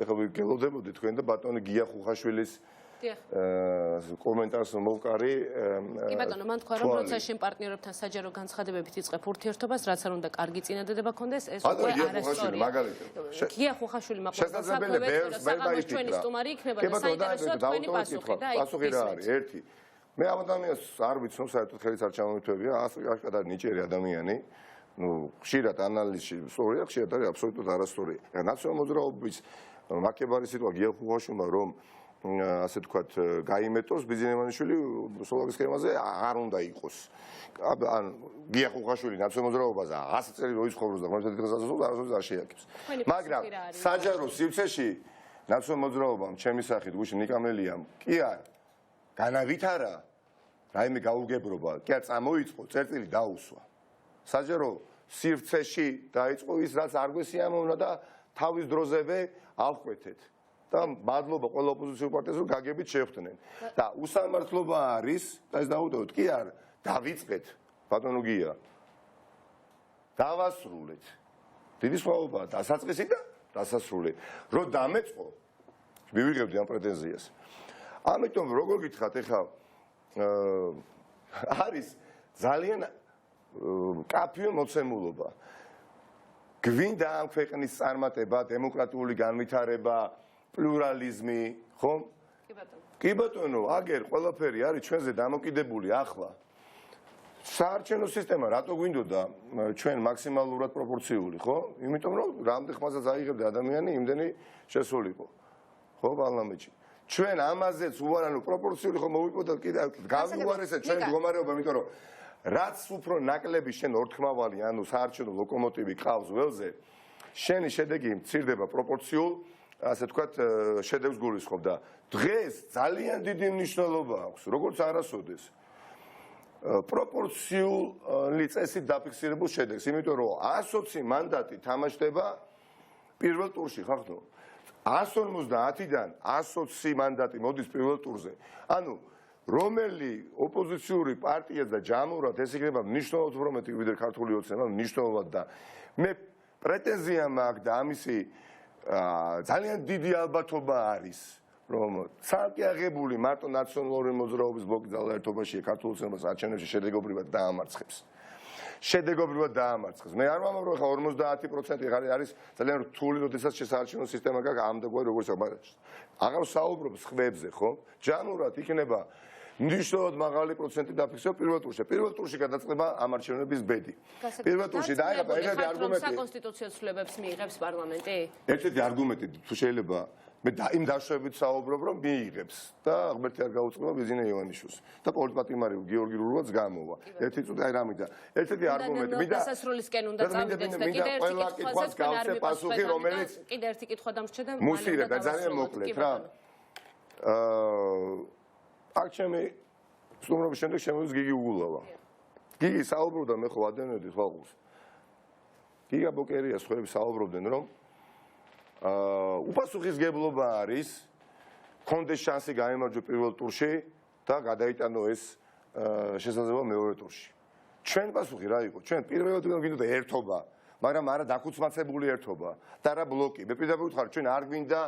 ეხლა გელოდებოდი თქვენ და ბატონი გია ხუხაშვილის კომენტარს მოვყარი. კი ბატონო, მან თქვა რომ როცა შენ პარტნიორებთან საჯარო განცხადებებით იწყებ ურთიერთობას, რაც არ უნდა კარგი წინადადება ქონდეს, ეს უკვე არასწორია. გია ხუხაშვილი მაყურებელს საქმეებს ჩვენი სტუმარი იქნება და საინტერესოა თქვენი პასუხი და პასუხი რა არის? ერთი. მე ამ ადამიანს არ ვიცნობ, საერთოდ ხელიც არ ჩამომიტვევია, ასაკად არის ნიჭიერი ადამიანი. ნუ ხშირად ანალიზში სწორია, ხშირად არის აბსოლუტურად არასწორი. ნაციონალურ მოძრაობის მაკებარი სიტყვა გია ხუხაშვილმა რომ ასე თქვათ გაიმეტოს ბიზნესმენიშვილი სლოვაკის სქემაზე არ უნდა იყოს. ან გია ხუხაშვილი ნაციონალურ მოძრაობაზე 100 წელი რო იცხოვრობს და მომწოდეთ დღესაც არასოდეს არ შეაკებს. მაგრამ საჯარო სივრცეში ნაციონალურ მოძრაობამ ჩემი სახით გუშინ ნიკამელიამ კი არ განავითარა რაიმე გაუგებრობა, კი არ წამოიწყო, წერტილი დაუსვა. საჯარო სივრცეში დაიწყო ის რაც არ გვესიამოვნა და თავის დროზევე ავყვეთეთ. და მადლობა ყველა ოპოზიციურ პარტიას რომ გაგებით შეხვდნენ. და უსამართლობა არის და ეს დავუტოვოთ, კი არ დავიწყეთ ბატონო გია. დავასრულეთ. დიდი სხვაობაა დასაწყისი და დასასრული. რომ დამეწყო მივიღებდი ამ პრეტენზიას. ამიტომ როგორ გითხრათ ეხლა არის ძალიან კაფიო მოცემულობა. გვინდა ამ ქვეყნის წარმატება, დემოკრატიული განვითარება, პლურალიზმი, ხო? კი ბატონო, აგერ ყველაფერი არის ჩვენზე დამოკიდებული ახლა. საარჩევნო სისტემა რატო გვინდოდა ჩვენ მაქსიმალურად პროპორციული, ხო? იმიტომ რომ რამდენ ხმასაც აიღებდა ადამიანი, იმდენი შესულიყო. ხო, პარლამენტში. ჩვენ ამაზეც უარანო პროპორციული ხო მოვიპოვოთ და კიდე გავიუარესეთ ჩვენ მდგომარეობა, იმიტომ რომ რაც უფრო ნაკლები შენ ორთქმავალი, ანუ საარჩევნო ლოკომოტივი ყავს ველზე, შენი შედეგი მცირდება პროპორციულ, ასე თქვათ, შედევს გულისხმობ და დღეს ძალიან დიდი მნიშვნელობა აქვს, როგორც არასოდეს. პროპორციული წესით დაფიქსირებულ შედეგს, იმიტომ რომ 120 მანდატი თამაშდება პირველ ტურში, ხახტო. 150-დან 120 მანდატი მოდის პირველ ტურზე. ანუ რომელი ოპოზიციური პარტია და ჯამურად ეს იქნება მნიშვნელოვნად უფრო მეტი ვიდრე ქართული ოცნება, მნიშვნელოვნად და მე პრეტენზია მაქვს და ამისი ძალიან დიდი ალბათობა არის, რომ ცალკე აღებული მარტო ნაციონალური მოძრაობის ბლოკი ძალაერთობაშია ქართულ ოცნებას არჩევნებში შედეგობრივად დაამარცხებს. შედეგობრივად დაამარცხებს. მე არ ვამბობ რომ ხა 50% არის ძალიან რთული, როდესაც შესაარჩევნო სისტემა გაქვს ამდაგვარი როგორც აღარ საუბრობს ხმებზე, ხო? ჯანურად იქნება მნიშვნელოვნად მაღალი პროცენტი დაფიქსირება პირველ ტურში. პირველ ტურში გადაწყდება ამ არჩევნების ბედი. პირველ ტურში და აი ეგეთი არგუმენტი საკონსტიტუციო ცვლილებებს მიიღებს პარლამენტი? ერთ-ერთი არგუმენტი თუ შეიძლება მე იმ დაშვებით საუბრობ რომ მიიღებს და ღმერთი არ გაუწყდება ბიზინა ივანიშვილს და პოლიტპატიმარი გიორგი რულვაც გამოვა. ერთი წუთი აი რამიდა. ერთ-ერთი არგუმენტი მინდა დასასრულისკენ უნდა წავიდეთ და კიდე ერთი კითხვაზე თქვენ პასუხი რომელიც კიდე ერთი კითხვა დამრჩა და მუსირებ და ძალიან მოკლედ რა. აქ ჩემი სტუმრობის შემდეგ შემოდის გიგი უგულავა. გიგი საუბრობდა მე ხო ვადევნებდი ხალხს. გიგა ბოკერია სხვაები საუბრობდნენ რომ უპასუხისგებლობა არის კონდეს შანსი გაიმარჯვო პირველ ტურში და გადაიტანო ეს შესაძლებლობა მეორე ტურში. ჩვენ პასუხი რა იყო? ჩვენ პირველად გვინდოდა ერთობა, მაგრამ არა დაქუცმაცებული ერთობა და არა ბლოკი. მე პირდაპირ ვთქვარ, ჩვენ არ გვინდა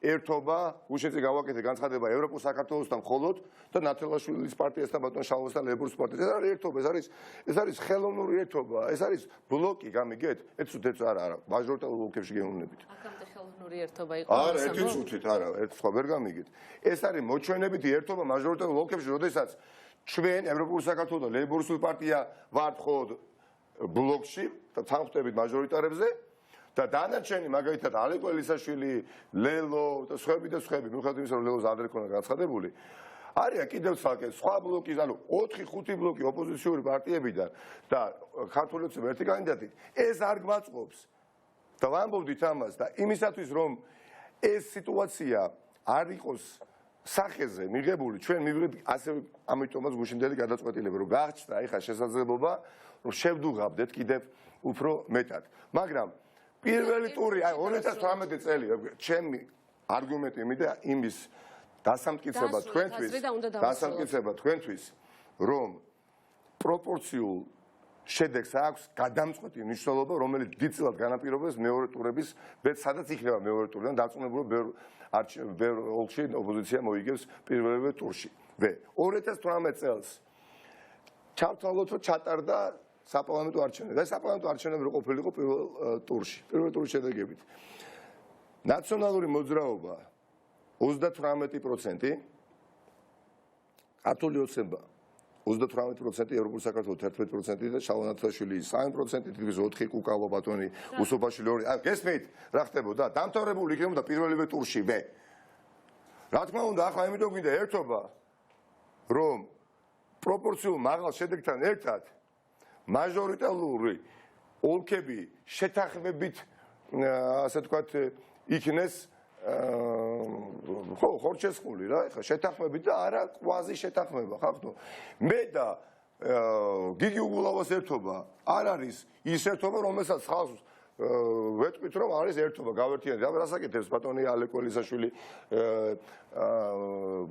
ერთობა, უშეცი გავაკეთე განცხადება ევროპულ საქართველოსთან მხოლოდ და ნათელაშვილის პარტიასთან, ბატონ შალვასთან, ლეიბურის პარტიასთან. ეს არის ერთობა, ეს არის ხელოვნური ერთობა, ეს არის ბლოკი, გამიგეთ? ეცუდეც არა, მაჟორიტარულ ოლქებში გეუბნებით. აქამდე ხელოვნური ერთობა იყო. არა, ერთი წუთით არა, ერთ სხვა ვერ გამიგეთ. ეს არის მოჩვენებითი ერთობა მაჟორიტარულ ოლქებში, როდესაც ჩვენ ევროპული საქართველოს და ლეიბურის პარტია ვართ მხოლოდ ბლოკში და თანხმდებით მაჟორიტარებზე. და დანარჩენი მაგალითად ალეკო ელისაშვილი, ლელო და სხვები მიუხედავად იმისა რომ ლელოს არ იქნა განცხადებული არიან კიდევ ცალკე სხვა ბლოკის ანუ 4-5 ბლოკი ოპოზიციური პარტიებიდან და ქართული ოცნება ერთი კანდიდატით ეს არ გვაწყობს და ვამბობდით ამას და იმისათვის რომ ეს სიტუაცია არ იყოს სახეზე მიღებული ჩვენ მივიღეთ ასევე ამიტომაც გუშინდელი გადაწყვეტილება რომ გააჩნდა ეხა შესაძლებლობა რომ შევდუღავდეთ კიდევ უფრო მეტად მაგრამ პირველი ტური აი 2018 წელი ჩემი არგუმენტი მიდა იმის დასამტკიცება თქვენთვის რომ პროპორციულ შედეგს აქვს გადამწყვეტი მნიშვნელობა რომელიც დიდწილად განაპირობებს მეორე ტურების სადაც იქნება მეორე ტური და დარწმუნებულად ბევრ ოლქში ოპოზიცია მოიგებს პირველივე ტურში. 2018 წელს ჩავთვალოთ რომ ჩატარდა საპარლამენტო არჩევნები და საპარლამენტო არჩევნები რო ყოფილიყო პირველ ტურში. პირველ ტურის შედეგებით. ნაციონალური მოძრაობა 38%, ქართული ოცნება 38%, ევროპული საქართველოს 11% და შალონათაშვილი 3%, თითქმის 4 კუკალო ბატონი უსოფაშვილი 2. გესმით, რა ხდებოდა? დამთავრებული იქნებოდა პირველივე ტურშივე. რა თქმა უნდა, ახლა იმიტომ გვინდა ერთობა, რომ პროპორციულ მაღალ შედეგთან ერთად მაჟორიტარული ოლქები შეთანხმებით, ასე ვთქვათ, იქნეს ხო ხორჩესყული რა ეხა შეთანხმებით და არა კვაზი შეთანხმება ხახნო მე და გიგი უგულავას ერთობა არ არის ის ერთობა რომელსაც ხალხს ვეტყვით რომ არის ერთობა გავერთიანდი და რასაკეთებს ბატონი ალეკველისაშვილი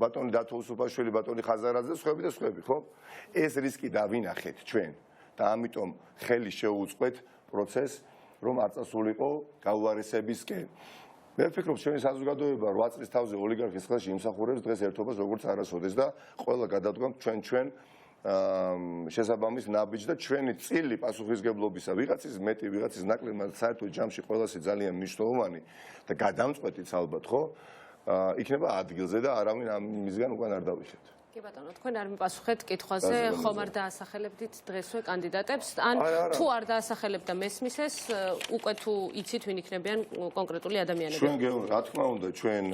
ბატონი დათოუსუფაშვილი ბატონი ხაზარაძე სხვები და სხვები ხო ეს რისკი დავინახეთ ჩვენ და ამიტომ ხელი შეუწყეთ პროცესს რომ არ წასულიყო გაუარესებისკენ მე ვფიქრობ ჩვენი საზოგადოება 8 წლის თავზე ოლიგარქის ხელში იმსახურებს დღეს ერთობას როგორც არასოდეს და ყველა გადადგომ ჩვენ შესაბამის ნაბიჯს და ჩვენი წილი პასუხისგებლობისა ვიღაცის მეტი ვიღაცის ნაკლები მაგრამ საერთოდ ჯამში ყველასი ძალიან მნიშვნელოვანი და გადამწყვეტიც ალბათ ხო იქნება ადგილზე და არავინ ამისგან უკან არ დავიშეთ კი ბატონო, თქვენ არ მიპასუხეთ კითხვაზე, ხომ არ დაასახელებდით დღესვე კანდიდატებს, ან თუ არ დაასახელებთ და მესმისეს, უკვე თუ იცით ვინ იქნებიან კონკრეტული ადამიანები. ჩვენ რა თქმა უნდა, ჩვენ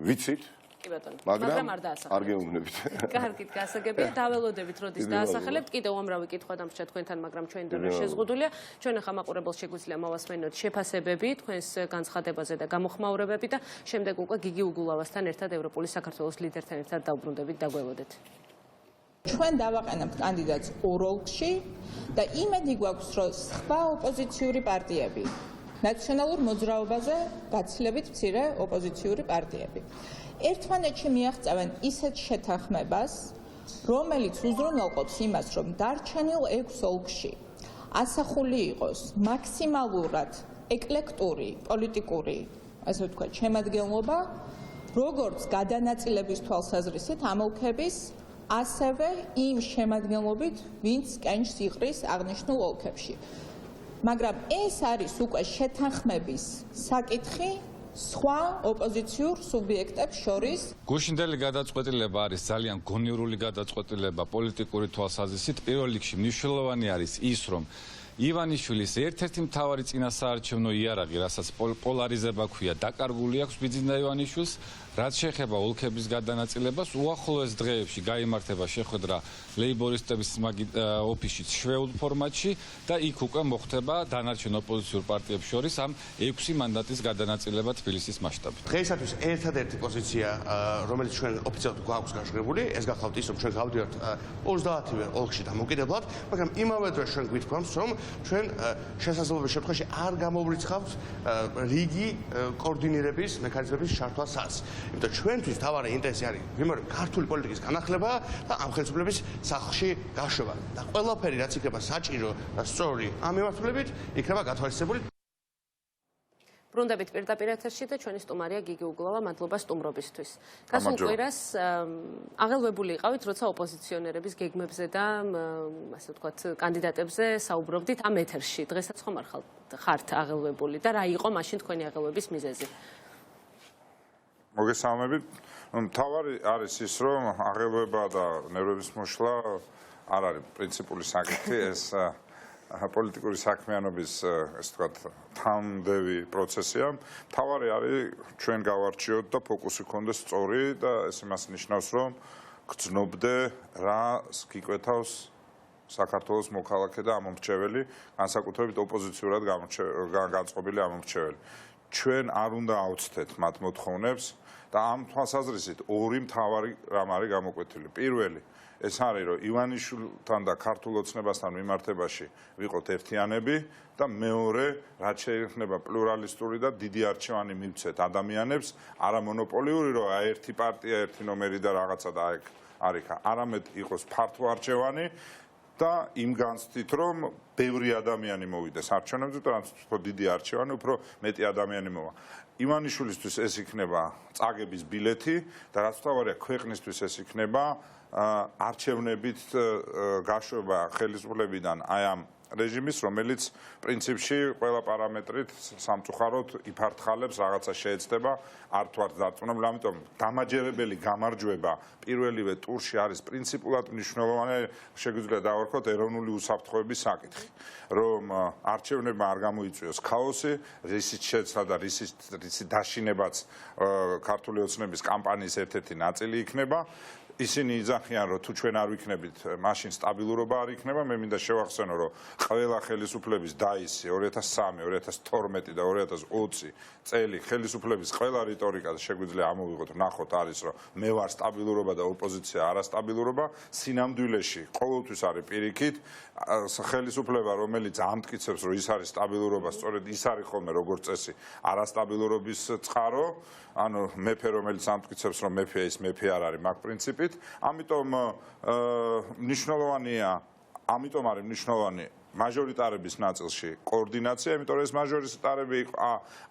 ვიცით, კი ბატონო, მაგრამ არ დაასახელებთ. არ გეუბნებით. კარგით, გასაგებია, დაველოდებით, როდის დაასახელებთ, კიდევ უამრავი კითხვა დამრჩა თქვენთან, მაგრამ ჩვენ დრო შეზღუდულია. ჩვენ ახლა მაყურებელს შეგვიძლია მოვასმენოთ შეფასებები თქვენს განცხადებაზე და გამოხმაურებები და შემდეგ უკვე გიგი უგულავასთან ერთად ევროპული საქართველოს ლიდერთან ერთად დავბრუნდებით, დაგველოდეთ. ჩვენ დავაყენებთ კანდიდატს ორ ოლქში და იმედი გვაქვს, რომ სხვა ოპოზიციური პარტიები, ნაციონალურ მოძრაობაზე გაცილებით მცირე ოპოზიციური პარტიები ერთმანეთში მიაღწევენ ისეთ შეთანხმებას, რომელიც უზრუნველყოფს იმას, რომ დარჩენილ 6 ოლქში ასახული იყოს მაქსიმალურად ეკლექტური პოლიტიკური, ასე ვთქვათ, შემადგენლობა, როგორც გადანაწილების თვალსაზრისით ამ ოლქების, ასევე იმ შემადგენლობით, ვინც კენჭს იყრის აღნიშნულ ოლქებში. მაგრამ ეს არის უკვე შეთანხმების საკითხი სხვა ოპოზიციურ სუბიექტებს შორის. გუშინდელი გადაწყვეტილება არის ძალიან გონივრული გადაწყვეტილება პოლიტიკური თვალსაზრისით. პირველ რიგში მნიშვნელოვანი არის ის, რომ ივანიშვილის ერთ-ერთი მთავარი წინასაარჩევნო იარაღი, რასაც პოლარიზება ქვია, დაკარგული აქვს ბიძინა ივანიშვილს, რაც შეეხება ოლქების გადანაწილებას, უახლოეს დღეებში გაიმართება შეხვედრა ლეიბორისტების ოფისში შვეულ ფორმატში და იქ უკვე მოხდება დანარჩენ ოპოზიციურ პარტიებს შორის ამ 6 მანდატის გადანაწილება თბილისის მასშტაბით. დღეისათვის ერთადერთი პოზიცია, რომელიც ჩვენ ოფიციალურად გვაქვს გაშრებული, ეს გახლავთ ის, რომ ჩვენ გავდივართ 30-ვე ოლქში დამოკიდებლად, მაგრამ იმავე დროს ჩვენ გვითქვამს, რომ ჩვენ შესაძლებლობის შემთხვევაში არ გამოვრიცხავთ რიგი კოორდინირების მექანიზმების ჩართვასაც. იმიტომ ჩვენთვის მთავარი ინტერესი არის ვიმეორებ ქართული პოლიტიკის განახლება და ამ ხელისუფლების სახლში გაშვება. და ყველაფერი რაც იქნება საჭირო და სწორი ამ მიმართულებით იქნება გათვალისწინებული. ბრუნდებით პირდაპირ ეთერში და ჩვენი სტუმარია გიგი უგულავა, მადლობა სტუმრობისთვის. გასულ კვირას აღელვებული იყავით, როცა ოპოზიციონერების გეგმებზე და ასე ვთქვათ, კანდიდატებზე საუბრობდით ამ ეთერში. დღესაც ხომ არ ხართ აღელვებული და რა იყო მაშინ თქვენი აღელვების მიზეზი? მოგესალმებით. მთავარი არის ის, რომ აღელვება და ნერვების მოშლა არ არის პრინციპული საკითხი, ეს პოლიტიკური საქმიანობის, ესე ვთქვათ, თანმდევი პროცესია. მთავარი არის ჩვენ გავარჩიოთ და ფოკუსი გქონდეს სწორი და ეს იმას ნიშნავს, რომ გრძნობდე რას გიკვეთავს საქართველოს მოქალაქე და ამომრჩეველი, განსაკუთრებით ოპოზიციურად განწყობილი ამომრჩეველი. ჩვენ არ უნდა აუცდეთ მათ მოთხოვნებს და ამ თვალსაზრისით ორი მთავარი რამ არის გამოკვეთილი. პირველი ეს არის რომ ივანიშვილთან და ქართულ ოცნებასთან მიმართებაში ვიყოთ ერთიანები და მეორე რაც შეეხება პლურალისტური და დიდი არჩევანი მივცეთ ადამიანებს არა მონოპოლიური რომ ერთი პარტია ერთი ნომერი და რაღაცა და არიქა არამედ იყოს ფართო არჩევანი და იმ განცდით რომ ბევრი ადამიანი მოვიდეს არჩევნებზე და უფრო დიდი არჩევანი უფრო მეტი ადამიანი მოვა. ივანიშვილისთვის ეს იქნება წაგების ბილეთი და რაც თავარია ქვეყნისთვის ეს იქნება არჩევნებით გაშვება ხელისუფლებიდან აი ამ რეჟიმის, რომელიც პრინციპში ყველა პარამეტრით სამწუხაროდ იფართხალებს, რაღაცა შეეცდება, არ თუ არ დარწმუნებული, ამიტომ დამაჯერებელი გამარჯვება პირველივე ტურში არის პრინციპულად მნიშვნელოვანი, შეგვიძლია დავარქვათ ეროვნული უსაფრთხოების საკითხი, რომ არჩევნებმა არ გამოიწვიოს ქაოსი, რისიც შეცდა და რისიც დაშინებაც ქართული ოცნების კამპანიის ერთ-ერთი ნაწილი იქნება. ისინი იძახიან რომ თუ ჩვენ არ ვიქნებით მაშინ სტაბილურობა არ იქნება მე მინდა შევახსენო რომ ყველა ხელისუფლების დაისი 2003 2012 და 2020 წელი ხელისუფლების ყველა რიტორიკაზე შეგვიძლია ამოვიღოთ ნახოთ არის რომ მე ვარ სტაბილურობა და ოპოზიცია არასტაბილურობა სინამდვილეში ყოველთვის არის პირიქით ხელისუფლება რომელიც ამტკიცებს რომ ის არის სტაბილურობა სწორედ ის არის ხოლმე როგორც წესი არასტაბილურობის წყარო ანუ მეფე რომელიც ამტკიცებს რომ მეფეა ის მეფე არ არის მაგ პრინციპით ამიტომ მნიშვნელოვანია ამიტომ არის მნიშვნელოვანი მაჟორიტარების ნაწილში კოორდინაცია, იმიტომ რომ ეს მაჟორიტარები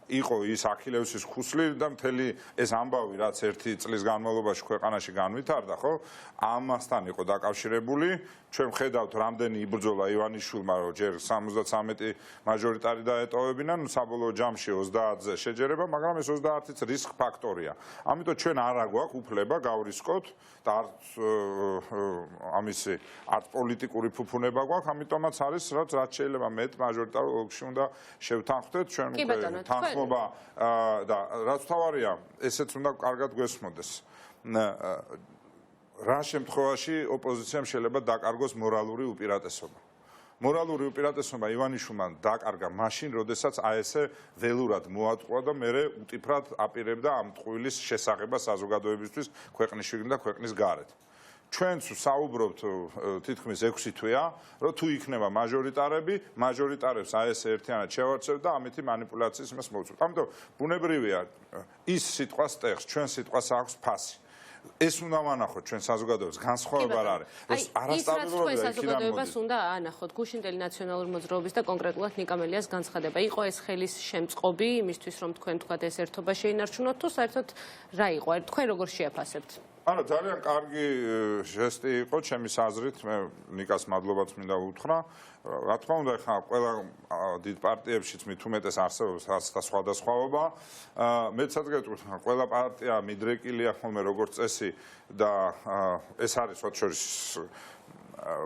იყო ის აქილევსის ხუსლი და მთელი ეს ამბავი რაც ერთი წლის განმავლობაში ქვეყანაში განვითარდა, ხო? ამასთან იყო დაკავშირებული. ჩვენ ხედავთ რამდენი იბრძოლა ივანიშვილმა, რომ ჯერ 73 მაჟორიტარი დაეტოვებინა, ნუ საბოლოო ჯამში 30-ზე შეჯერება, მაგრამ ეს 30-იც რისკ ფაქტორია. ამიტომ ჩვენ არ აგვაქვს უფლება გავრისკოთ და ამისი არც პოლიტიკური ფუფუნება გვაქვს, ამიტომაც არის რაც შეიძლება მეტ მაჟორიტარულ ოლქში უნდა შევთანხმდეთ ჩვენ თანხმობა და რაც თავარია ესეც უნდა კარგად გვესმოდეს რა შემთხვევაში ოპოზიციამ შეიძლება დაკარგოს მორალური უპირატესობა მორალური უპირატესობა ივანიშვილმა დაკარგა მაშინ როდესაც აესე ველურად მოატყუა და მე უტიფრად აპირებდა ამ ტყუილის შესაღებას საზოგადოებისთვის ქვეყნის შიგნით და ქვეყნის გარეთ ჩვენც საუბრობთ თითქმის 6 თვეა, რომ თუ იქნება მაჟორიტარები, მაჟორიტარებს აესე ერთიანად შევარჩევთ და ამითი მანიპულაციის მას მოვუწევთ. ამიტომ ბუნებრივია ის სიტყვა სტეხს, ჩვენ სიტყვას აქვს ფასი. ეს უნდა ვანახოთ ჩვენ საზოგადოებას, განსხვავება არ არის. არასტაბილურობა საზოგადოებას უნდა აანახოთ გუშინდელი ნაციონალური მოძრაობის და კონკრეტულად ნიკამელიას განცხადება. იყო ეს ხელის შემწყობი იმისთვის, რომ თქვენ თქვათ ეს ერთობა შეინარჩუნოთ თუ საერთოდ რა იყო? თქვენ როგორ შეაფასებთ? არა ძალიან კარგი ჟესტი იყო ჩემის აზრით მე ნიკას მადლობაც მინდა უთხრა რა თქმა უნდა ხა ყველა დიდ პარტიებშიც მით უმეტეს არსებობს სხვადასხვაობა მეცად გეტყვით ყველა პარტია მიდრეკილია ხოლმე როგორც წესი და ეს არის სხვა შორის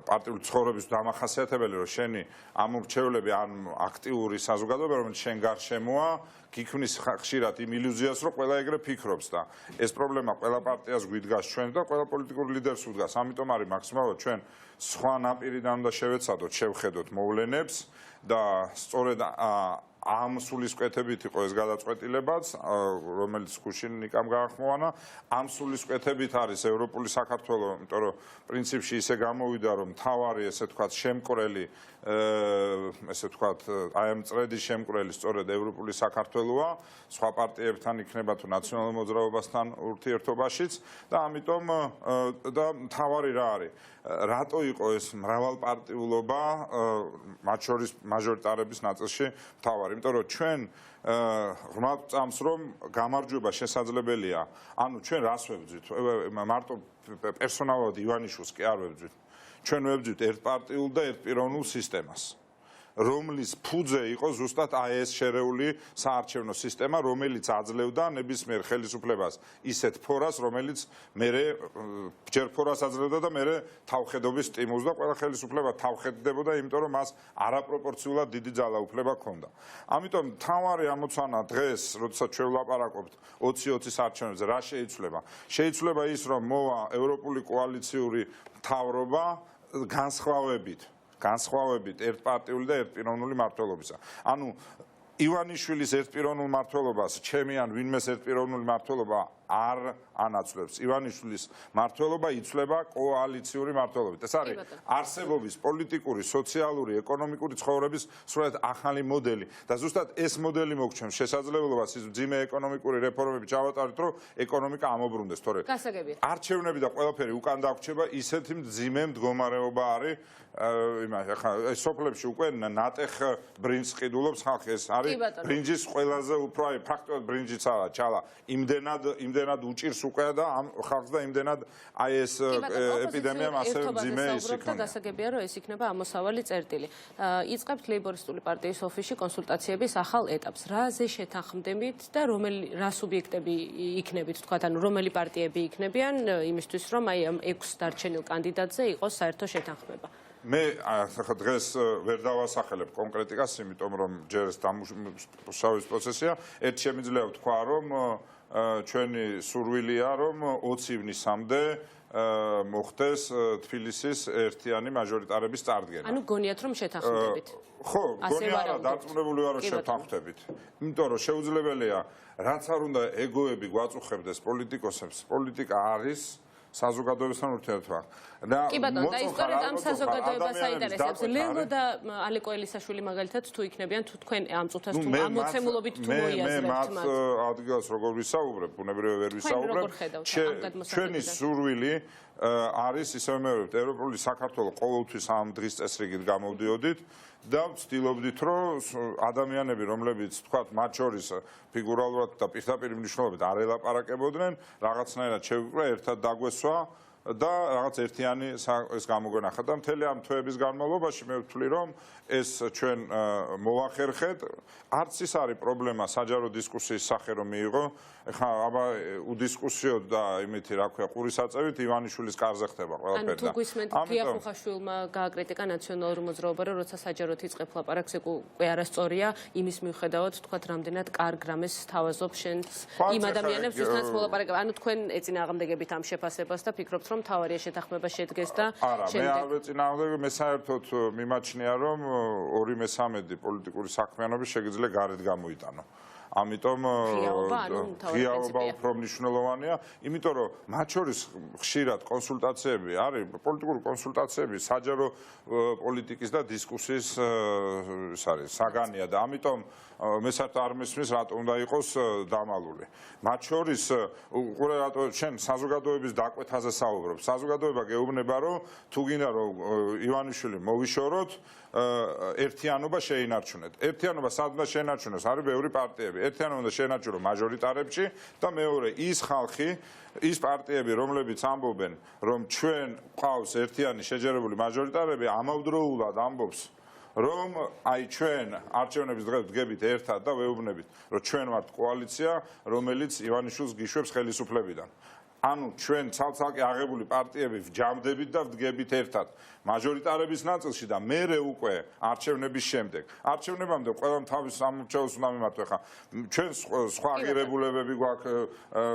პარტიული ცხოვრების დამახასიათებელი რომ შენი ამორჩევლები ან აქტიური საზოგადოება რომელიც შენ გარშემოა გიქმნის ხშირად იმ ილუზიას რომ ყველა ეგრე ფიქრობს და ეს პრობლემა ყველა პარტიას გვიდგას ჩვენ და ყველა პოლიტიკურ ლიდერს უდგას ამიტომ არის მაქსიმალურად ჩვენ სხვა ნაპირიდან უნდა შევეცადოთ შევხედოთ მოვლენებს და სწორედ ამ სულისკვეთებით იყო ეს გადაწყვეტილებაც რომელიც გუშინ ნიკამ გაახმოვანა ამ სულისკვეთებით არის ევროპული საქართველო იმიტომ რომ პრინციპში ისე გამოვიდა რომ მთავარი ესე თქვა შემკვრელი ესე თქვა აი ამ წრედის შემკვრელი სწორედ ევროპული საქართველოა სხვა პარტიებთან იქნება თუ ნაციონალურ მოძრაობასთან ურთიერთობაშიც და ამიტომ და მთავარი რა არის რატო იყო ეს მრავალპარტიულობა მათ შორის მაჟორიტარების ნაწილში მთავარი იმიტომ რომ ჩვენ ღრმად წამს რომ გამარჯვება შესაძლებელია ანუ ჩვენ რას ვებძვით მარტო პერსონალურად ივანიშვილს კი არ ვებძვით ჩვენ ვებძვით ერთპარტიულ და ერთპიროვნულ სისტემას რომლის ფუძე იყო ზუსტად აი ეს შერეული საარჩევნო სისტემა რომელიც აძლევდა ნებისმიერ ხელისუფლებას ისეთ ფორას რომელიც მერე ჯერ ფორას აძლევდა და მერე თავხედობის სტიმულს და ყველა ხელისუფლება თავხედდებოდა იმიტომ რომ მას არაპროპორციულად დიდი ძალაუფლება ჰქონდა ამიტომ მთავარი ამოცანა დღეს როდესაც ჩვენ ვლაპარაკობთ 20-20 არჩევნებზე რა შეიცვლება შეიცვლება ის რომ მოვა ევროპული კოალიციური მთავრობა განსხვავებით ერთპარტიული და ერთპიროვნული მმართველობისა. ანუ ივანიშვილის ერთპიროვნულ მმართველობას ჩემი ან ვინმეს ერთპიროვნული მმართველობა არ ანაცვლებს. ივანიშვილის მმართველობა იცვლება კოალიციური მმართველობით. ეს არის არსებობის პოლიტიკური, სოციალური, ეკონომიკური ცხოვრების სრულად ახალი მოდელი და ზუსტად ეს მოდელი მოგჩენს შესაძლებლობას ის მძიმე ეკონომიკური რეფორმები ჩავატაროთ, რომ ეკონომიკა ამობრუნდეს, თორე არჩევნები და ყველაფერი უკან დაგვრჩება, ისეთი მძიმე მდგომარეობა არის ეს სოფლებში უკვე ნატეხ ბრინჯს ყიდულობს ხალხი. ეს არის ბრინჯის ყველაზე უფრო ფაქტობრივად ბრინჯიც არა ჩალა იმდენად უჭირს უკვე და ამ ხალხს და იმდენად ეს ეპიდემიამ ასევე მძიმე ის იქნება. გასაგებია რომ ეს იქნება ამოსავალი წერტილი. იწყებთ ლეიბორისტული პარტიის ოფისში კონსულტაციების ახალ ეტაპს. რაზე შეთანხმდებით და რა სუბიექტები იქნებით, თქვათ, ანუ რომელი პარტიები იქნებიან იმისთვის რომ აი ამ 6 დარჩენილ კანდიდატზე იყოს საერთო შეთანხმება. მე დღეს ვერ დავასახელებ კონკრეტიკას, იმიტომ რომ ჯერ ეს დამუშავების პროცესია. ერთ შემიძლია ვთქვა, რომ ჩვენი სურვილია, რომ 20 ივნისამდე მოხდეს თბილისის ერთიანი მაჟორიტარების წარდგენა. ანუ გონიათ რომ შეთანხმდებით. ხო, გონია არა, დარწმუნებული ვარ რომ შევთანხმდებით. იმიტომ რომ შეუძლებელია რაც არ უნდა ეგოები გვაწუხებდეს პოლიტიკოსებს, პოლიტიკა არის საზოგადოებასთან ურთიერთობა. კი ბატონო, და ისტორიად ამ საზოგადოებას აინტერესებს. ლენგო და ალეკო ელისაშვილი მაგალითად თუ იქნებიან, თუ თქვენ ამ წუთას თუ ამოცემულობით თუ მოიაზრებთ მათ. მე ადგილას როგორ ვისაუბრებ, ბუნებრივია ვერ ვისაუბრებ. ჩვენი სურვილი არის ისევე მეუბნებთ, ევროპული საქართველოს ყოველთვის ამ დღის წესრიგით გამოვდიოდით და ვცდილობდით, რომ ადამიანები, რომლებიც თქვათ, მათ შორის ფიგურალურად და პირდაპირ მნიშვნელობით არ ელაპარაკებოდნენ, რაღაცნაირად შევიკრა, ერთად დაგვესვა და რაღაც ერთიანი ეს გამოგვენახა და მთელი ამ თვეების განმავლობაში მე ვთვლი, რომ ეს ჩვენ მოვახერხეთ. არც ის არის პრობლემა საჯარო დისკუსიის სახე რომ მიიღო. ეხლა აბა უდისკუსიო და იმითი რა ქვია, ყურის აწევით ივანიშვილის კარზე ხდება ყველაფერი და. თუ გვისმენთ გიახუხაშვილმა გააკრიტიკა ნაციონალური მოძრაობა, რომ როცა საჯაროდ იწყებ ლაპარაკს, უკვე არასწორია იმის მიუხედავად, თქვათ, რამდენად კარგ რამეს თავაზობ შენს იმ ადამიანებს, ვისთანაც მოლაპარაკება. ანუ თქვენ ეწინააღმდეგებით ამ შეფასებას და ფიქრობთ, რომ მთავარია შეთანხმება შედგეს და მე არ ვეწინააღმდეგე, მე საერთოდ მიმაჩნია, რომ 2/3 პოლიტიკური საქმიანობა შეგიძლია გარეთ გამოიტანო. ამიტომ ღიაობა უფრო მნიშვნელოვანია, იმიტომ რომ მათ შორის ხშირად კონსულტაციები არის, პოლიტიკური კონსულტაციები საჯარო პოლიტიკის და დისკუსიის ის არის საგანია და ამიტომ მე საერთოდ არ მესმის რატომ უნდა იყოს დამალული. მათ შორის უყურე რატო შენ საზოგადოების დაკვეთაზე საუბრობ. საზოგადოება გეუბნება, რომ თუ გინდა რომ ივანიშვილი მოვიშოროთ, ერთიანობა შეინარჩუნეთ. ერთიანობა სად უნდა შეინარჩუნოს? არის ბევრი პარტიები. ერთიანობა უნდა შეინარჩუნოს მაჟორიტარებში და მეორე ის ხალხი, ის პარტიები, რომლებიც ამბობენ, რომ ჩვენ ყავს ერთიანი შეჯერებული მაჟორიტარები, ამავდროულად ამბობს რომ აი ჩვენ არჩევნების დღეს ვდგებით ერთად და ვეუბნებით, რომ ჩვენ ვართ კოალიცია, რომელიც ივანიშვილს გიშვებს ხელისუფლებიდან. ანუ ჩვენ ცალ-ცალკე აღებული პარტიები ვჯამდებით და ვდგებით ერთად მაჟორიტარების ნაწილში და მერე უკვე არჩევნების შემდეგ. არჩევნებამდე ყველამ თავის სამმართველოს უნდა მიმართო. ხა ჩვენ სხვა ღირებულებები გვაქვს,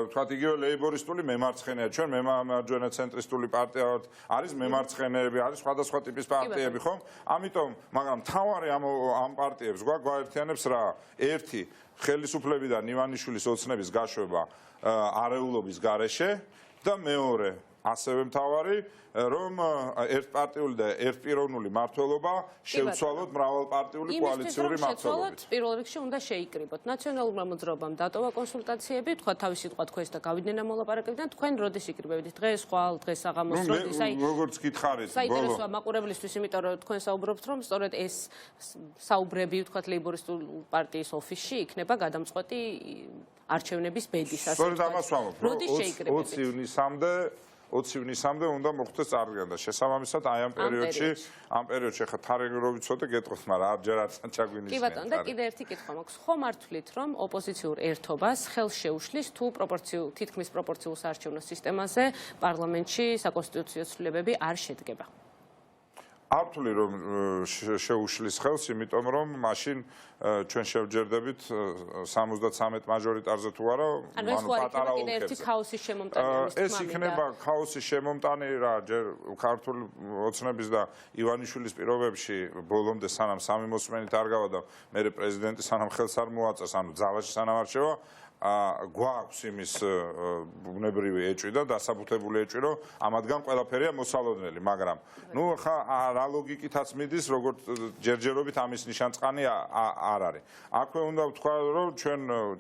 თქვათ იგივე ლეიბორისტული მემარცხენეა, ჩვენ მემარჯვენე ცენტრისტული პარტია ვართ, არის მემარცხენეები, არის სხვადასხვა ტიპის პარტიები, ხომ? ამიტომ, მაგრამ მთავარი ამ პარტიებს გვაერთიანებს რა? ერთი ხელისუფლებიდან ივანიშვილის ოცნების გაშვება არეულობის გარეშე და მეორე ასევე მთავარი რომ ერთპარტიული და ერთპიროვნული მმართველობა შევცვალოთ მრავალპარტიული კოალიციური მმართველობით. პირველ რიგში უნდა შეიკრიბოთ. ნაციონალურმა მოძრაობამ დატოვა კონსულტაციები, თქვა თავის სიტყვა თქვენს და გავიდნენ ამ მოლაპარაკებიდან, თქვენ როდის იკრიბებით? დღეს, ხვალ, დღეს აღამოს როდის? აი, როგორც გითხარით, საინტერესოა მაყურებლისთვის, იმიტომ რომ თქვენ საუბრობთ, რომ სწორედ ეს საუბრები, თქვა ლეიბორისტული პარტიის ოფისში იქნება გადამწყვეტი არჩევნების ბედის ასე. სწორედ ამას ვამბობ, რომ როდის შეიკრიბებით? 20 ივნისამდე უნდა მოხდეს წარდგენა და შესაბამისად აი ამ პერიოდში ხა თარიღი ვიცოდე გეტყოთ, მაგრამ არჯერ არ ჩაგვინიშნეთ. კი ბატონო, და კიდე ერთი კითხვა მაქვს. ხომ არ თვლით, რომ ოპოზიციურ ერთობას ხელს შეუშლის თუ თითქმის პროპორციულ საარჩევნო სისტემაზე პარლამენტში საკონსტიტუციო ცვლილებები არ შედგება? არ ვთვლი რომ შეუშლის ხელს, იმიტომ რომ მაშინ ჩვენ შევჯერდებით 73 მაჟორიტარზე თუ არა, ანუ პატარა ოლქებზე. ქაოსის შემომტანი ეს იქნება ქაოსის შემომტანი რა, ჯერ ქართული ოცნების და ივანიშვილის პირობებში ბოლომდე სანამ სამი მოსმენით არ გავა და მე პრეზიდენტი სანამ ხელს არ მოაწეს, ანუ ძალაში სანამ არ შევა, გვაქვს იმის ბუნებრივი ეჭვი და დასაბუთებული ეჭვი, რომ ამათგან ყველაფერია მოსალოდნელი, მაგრამ ნუ ხა რა ლოგიკითაც მიდის, როგორც ჯერჯერობით ამის ნიშანწყანი არ არის. აქვე უნდა ვთქვა, რომ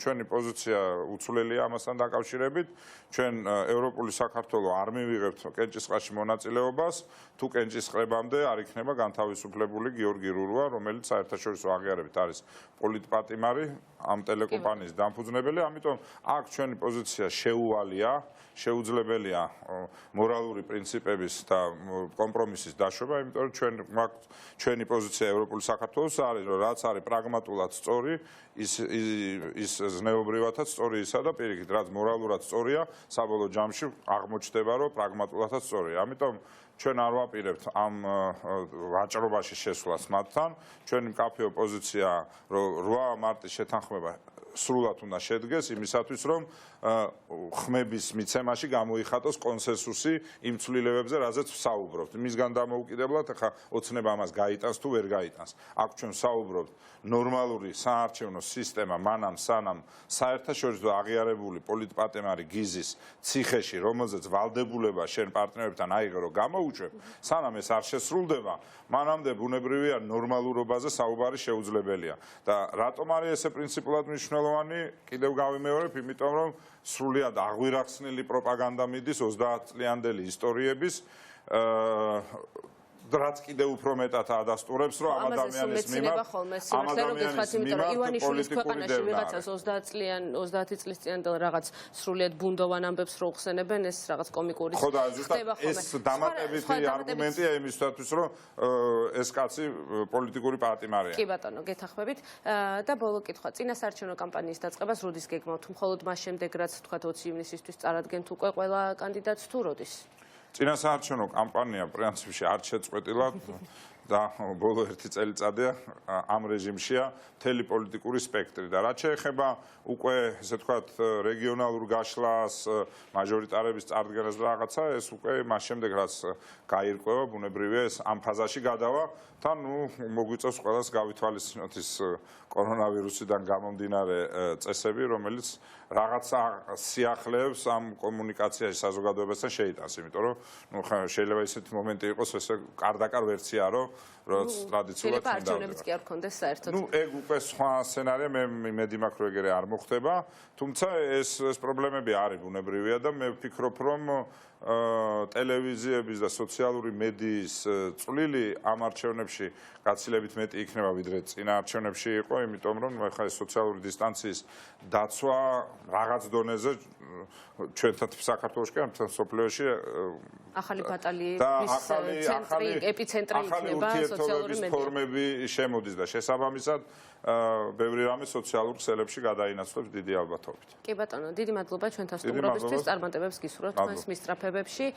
ჩვენი პოზიცია უცვლელია ამასთან დაკავშირებით, ჩვენ ევროპული საქართველო არ მივიღებთ კენჭისყრაში მონაწილეობას, თუ კენჭისყრებამდე არ იქნება განთავისუფლებული გიორგი რურვა, რომელიც საერთაშორისო აღიარებით არის პოლიტპატიმარი ამ ტელეკომპანიის დამფუძნებელი, ამიტომ აქ ჩვენი პოზიცია შეუვალია, შეუძლებელია მორალური პრინციპების და კომპრომისის დაშვება, იმიტომ რომ ჩვენი პოზიცია ევროპული საქართველოს არის, რომ რაც არის პრაგმატულად სწორი, ის ზნეობრივადაც სწორი ისა და პირიქით, რაც მორალურად სწორია, საბოლოო ჯამში აღმოჩნდება, რომ პრაგმატულადაც სწორია. ამიტომ ჩვენ არ ვაპირებთ ამ ვაჭრობაში შესვლას მათთან. ჩვენი მკაფიო პოზიცია, რომ 8 მარტის შეთანხმება სრულად უნდა შედგეს იმისათვის, რომ ხმების მიცემაში გამოიხატოს კონსენსუსი იმ ცვლილებებზე, რაზეც ვსაუბრობთ. მისგან დამოუკიდებლად, ახლა ოცნება ამას გაიტანს თუ ვერ გაიტანს. აქ ჩვენ ვსაუბრობთ ნორმალური საარჩევნო სისტემა მანამ სანამ საერთაშორისო აღიარებული პოლიტპატიმარი გიზის ციხეში, რომელზეც ვალდებულება შენ პარტნიორებთან აიღო, რომ გამოუჩვებ, სანამ ეს არ შესრულდება, მანამდე ბუნებრივია ნორმალურობაზე საუბარი შეუძლებელია. და რატომ არის ესე პრინციპულად მნიშვნელოვანი? კიდევ გავიმეორებ, იმიტომ რომ სრულიად აღვირახსნილი პროპაგანდა მიდის 30 წლიანდელი ისტორიების რაც კიდევ უფრო მეტად ადასტურებს, რომ ამ ადამიანის მიმართ ივანიშვილის ქვეყანაში ვიღაცას 30 წლის წინანდელ რაღაც სრულიად ბუნდოვან ამბებს რო უხსენებენ, ეს რაღაც კომიკური ხდება ხოლმე. ეს დამატებითი არგუმენტია იმისათვის, რომ ეს კაცი პოლიტიკური პატიმარია. კი ბატონო, გეთახმებით. და ბოლო კითხვა, წინასაარჩევნო კამპანიის დაწყებას როდის გეგმავთ? მხოლოდ მას შემდეგ, რაც თქვათ 20 ივნისისთვის წარადგენთ უკვე ყველა კანდიდატს თუ როდის? წინასაარჩევნო კამპანია პრინციპში არ შეწყვეტილა და ბოლო 1 წელიწადია ამ რეჟიმშია მთელი პოლიტიკური სპექტრი და რაც შეეხება უკვე ესე ვთქვათ რეგიონალურ გაშლას, მაჟორიტარების წარდგენას და რაღაცა, ეს უკვე მას შემდეგ რაც გაირკვევა, ბუნებრივია ეს ამ ფაზაში გადავა და ნუ მოგვიწევს ყველას გავითვალისწინოთ ის კორონავირუსიდან გამომდინარე წესები, რომელიც რაღაცა სიახლეებს ამ კომუნიკაციაში საზოგადოებასთან შეიტანს, იმიტომ რომ ნუ შეიძლება ისეთი მომენტი იყოს, ესე კარდაკარ ვერსია, რომ რაც ტრადიციულად მინდა. არჩევნებიც კი არ გქონდეს საერთოდ. ნუ ეგ უკვე სხვა სცენარია, მე იმედი მაქვს, რომ ეგრე არ მოხდება, თუმცა ეს პრობლემები არის ბუნებრივია და მე ვფიქრობ, რომ ტელევიზიების და სოციალური მედიის წვლილი ამ არჩევნებში გაცილებით მეტი იქნება, ვიდრე წინა არჩევნებში იყო, იმიტომ რომ ახლა ეს სოციალური დისტანციის დაცვა რაღაც დონეზე ჩვენთან საქართველოში კი ამ სოფლიოში ახალი ბატალიონის ცენტრი, ეპიცენტრი იქნება სოციალური მედია. ფორმები შემოდის და შესაბამისად ბევრი რამე სოციალურ ქსელებში გადაინაცვლებს დიდი ალბათობით. კი ბატონო, დიდი მადლობა ჩვენთან სტუმრობისთვის, წარმატებებს გისურვებთ თქვენს მისწრაფებებში.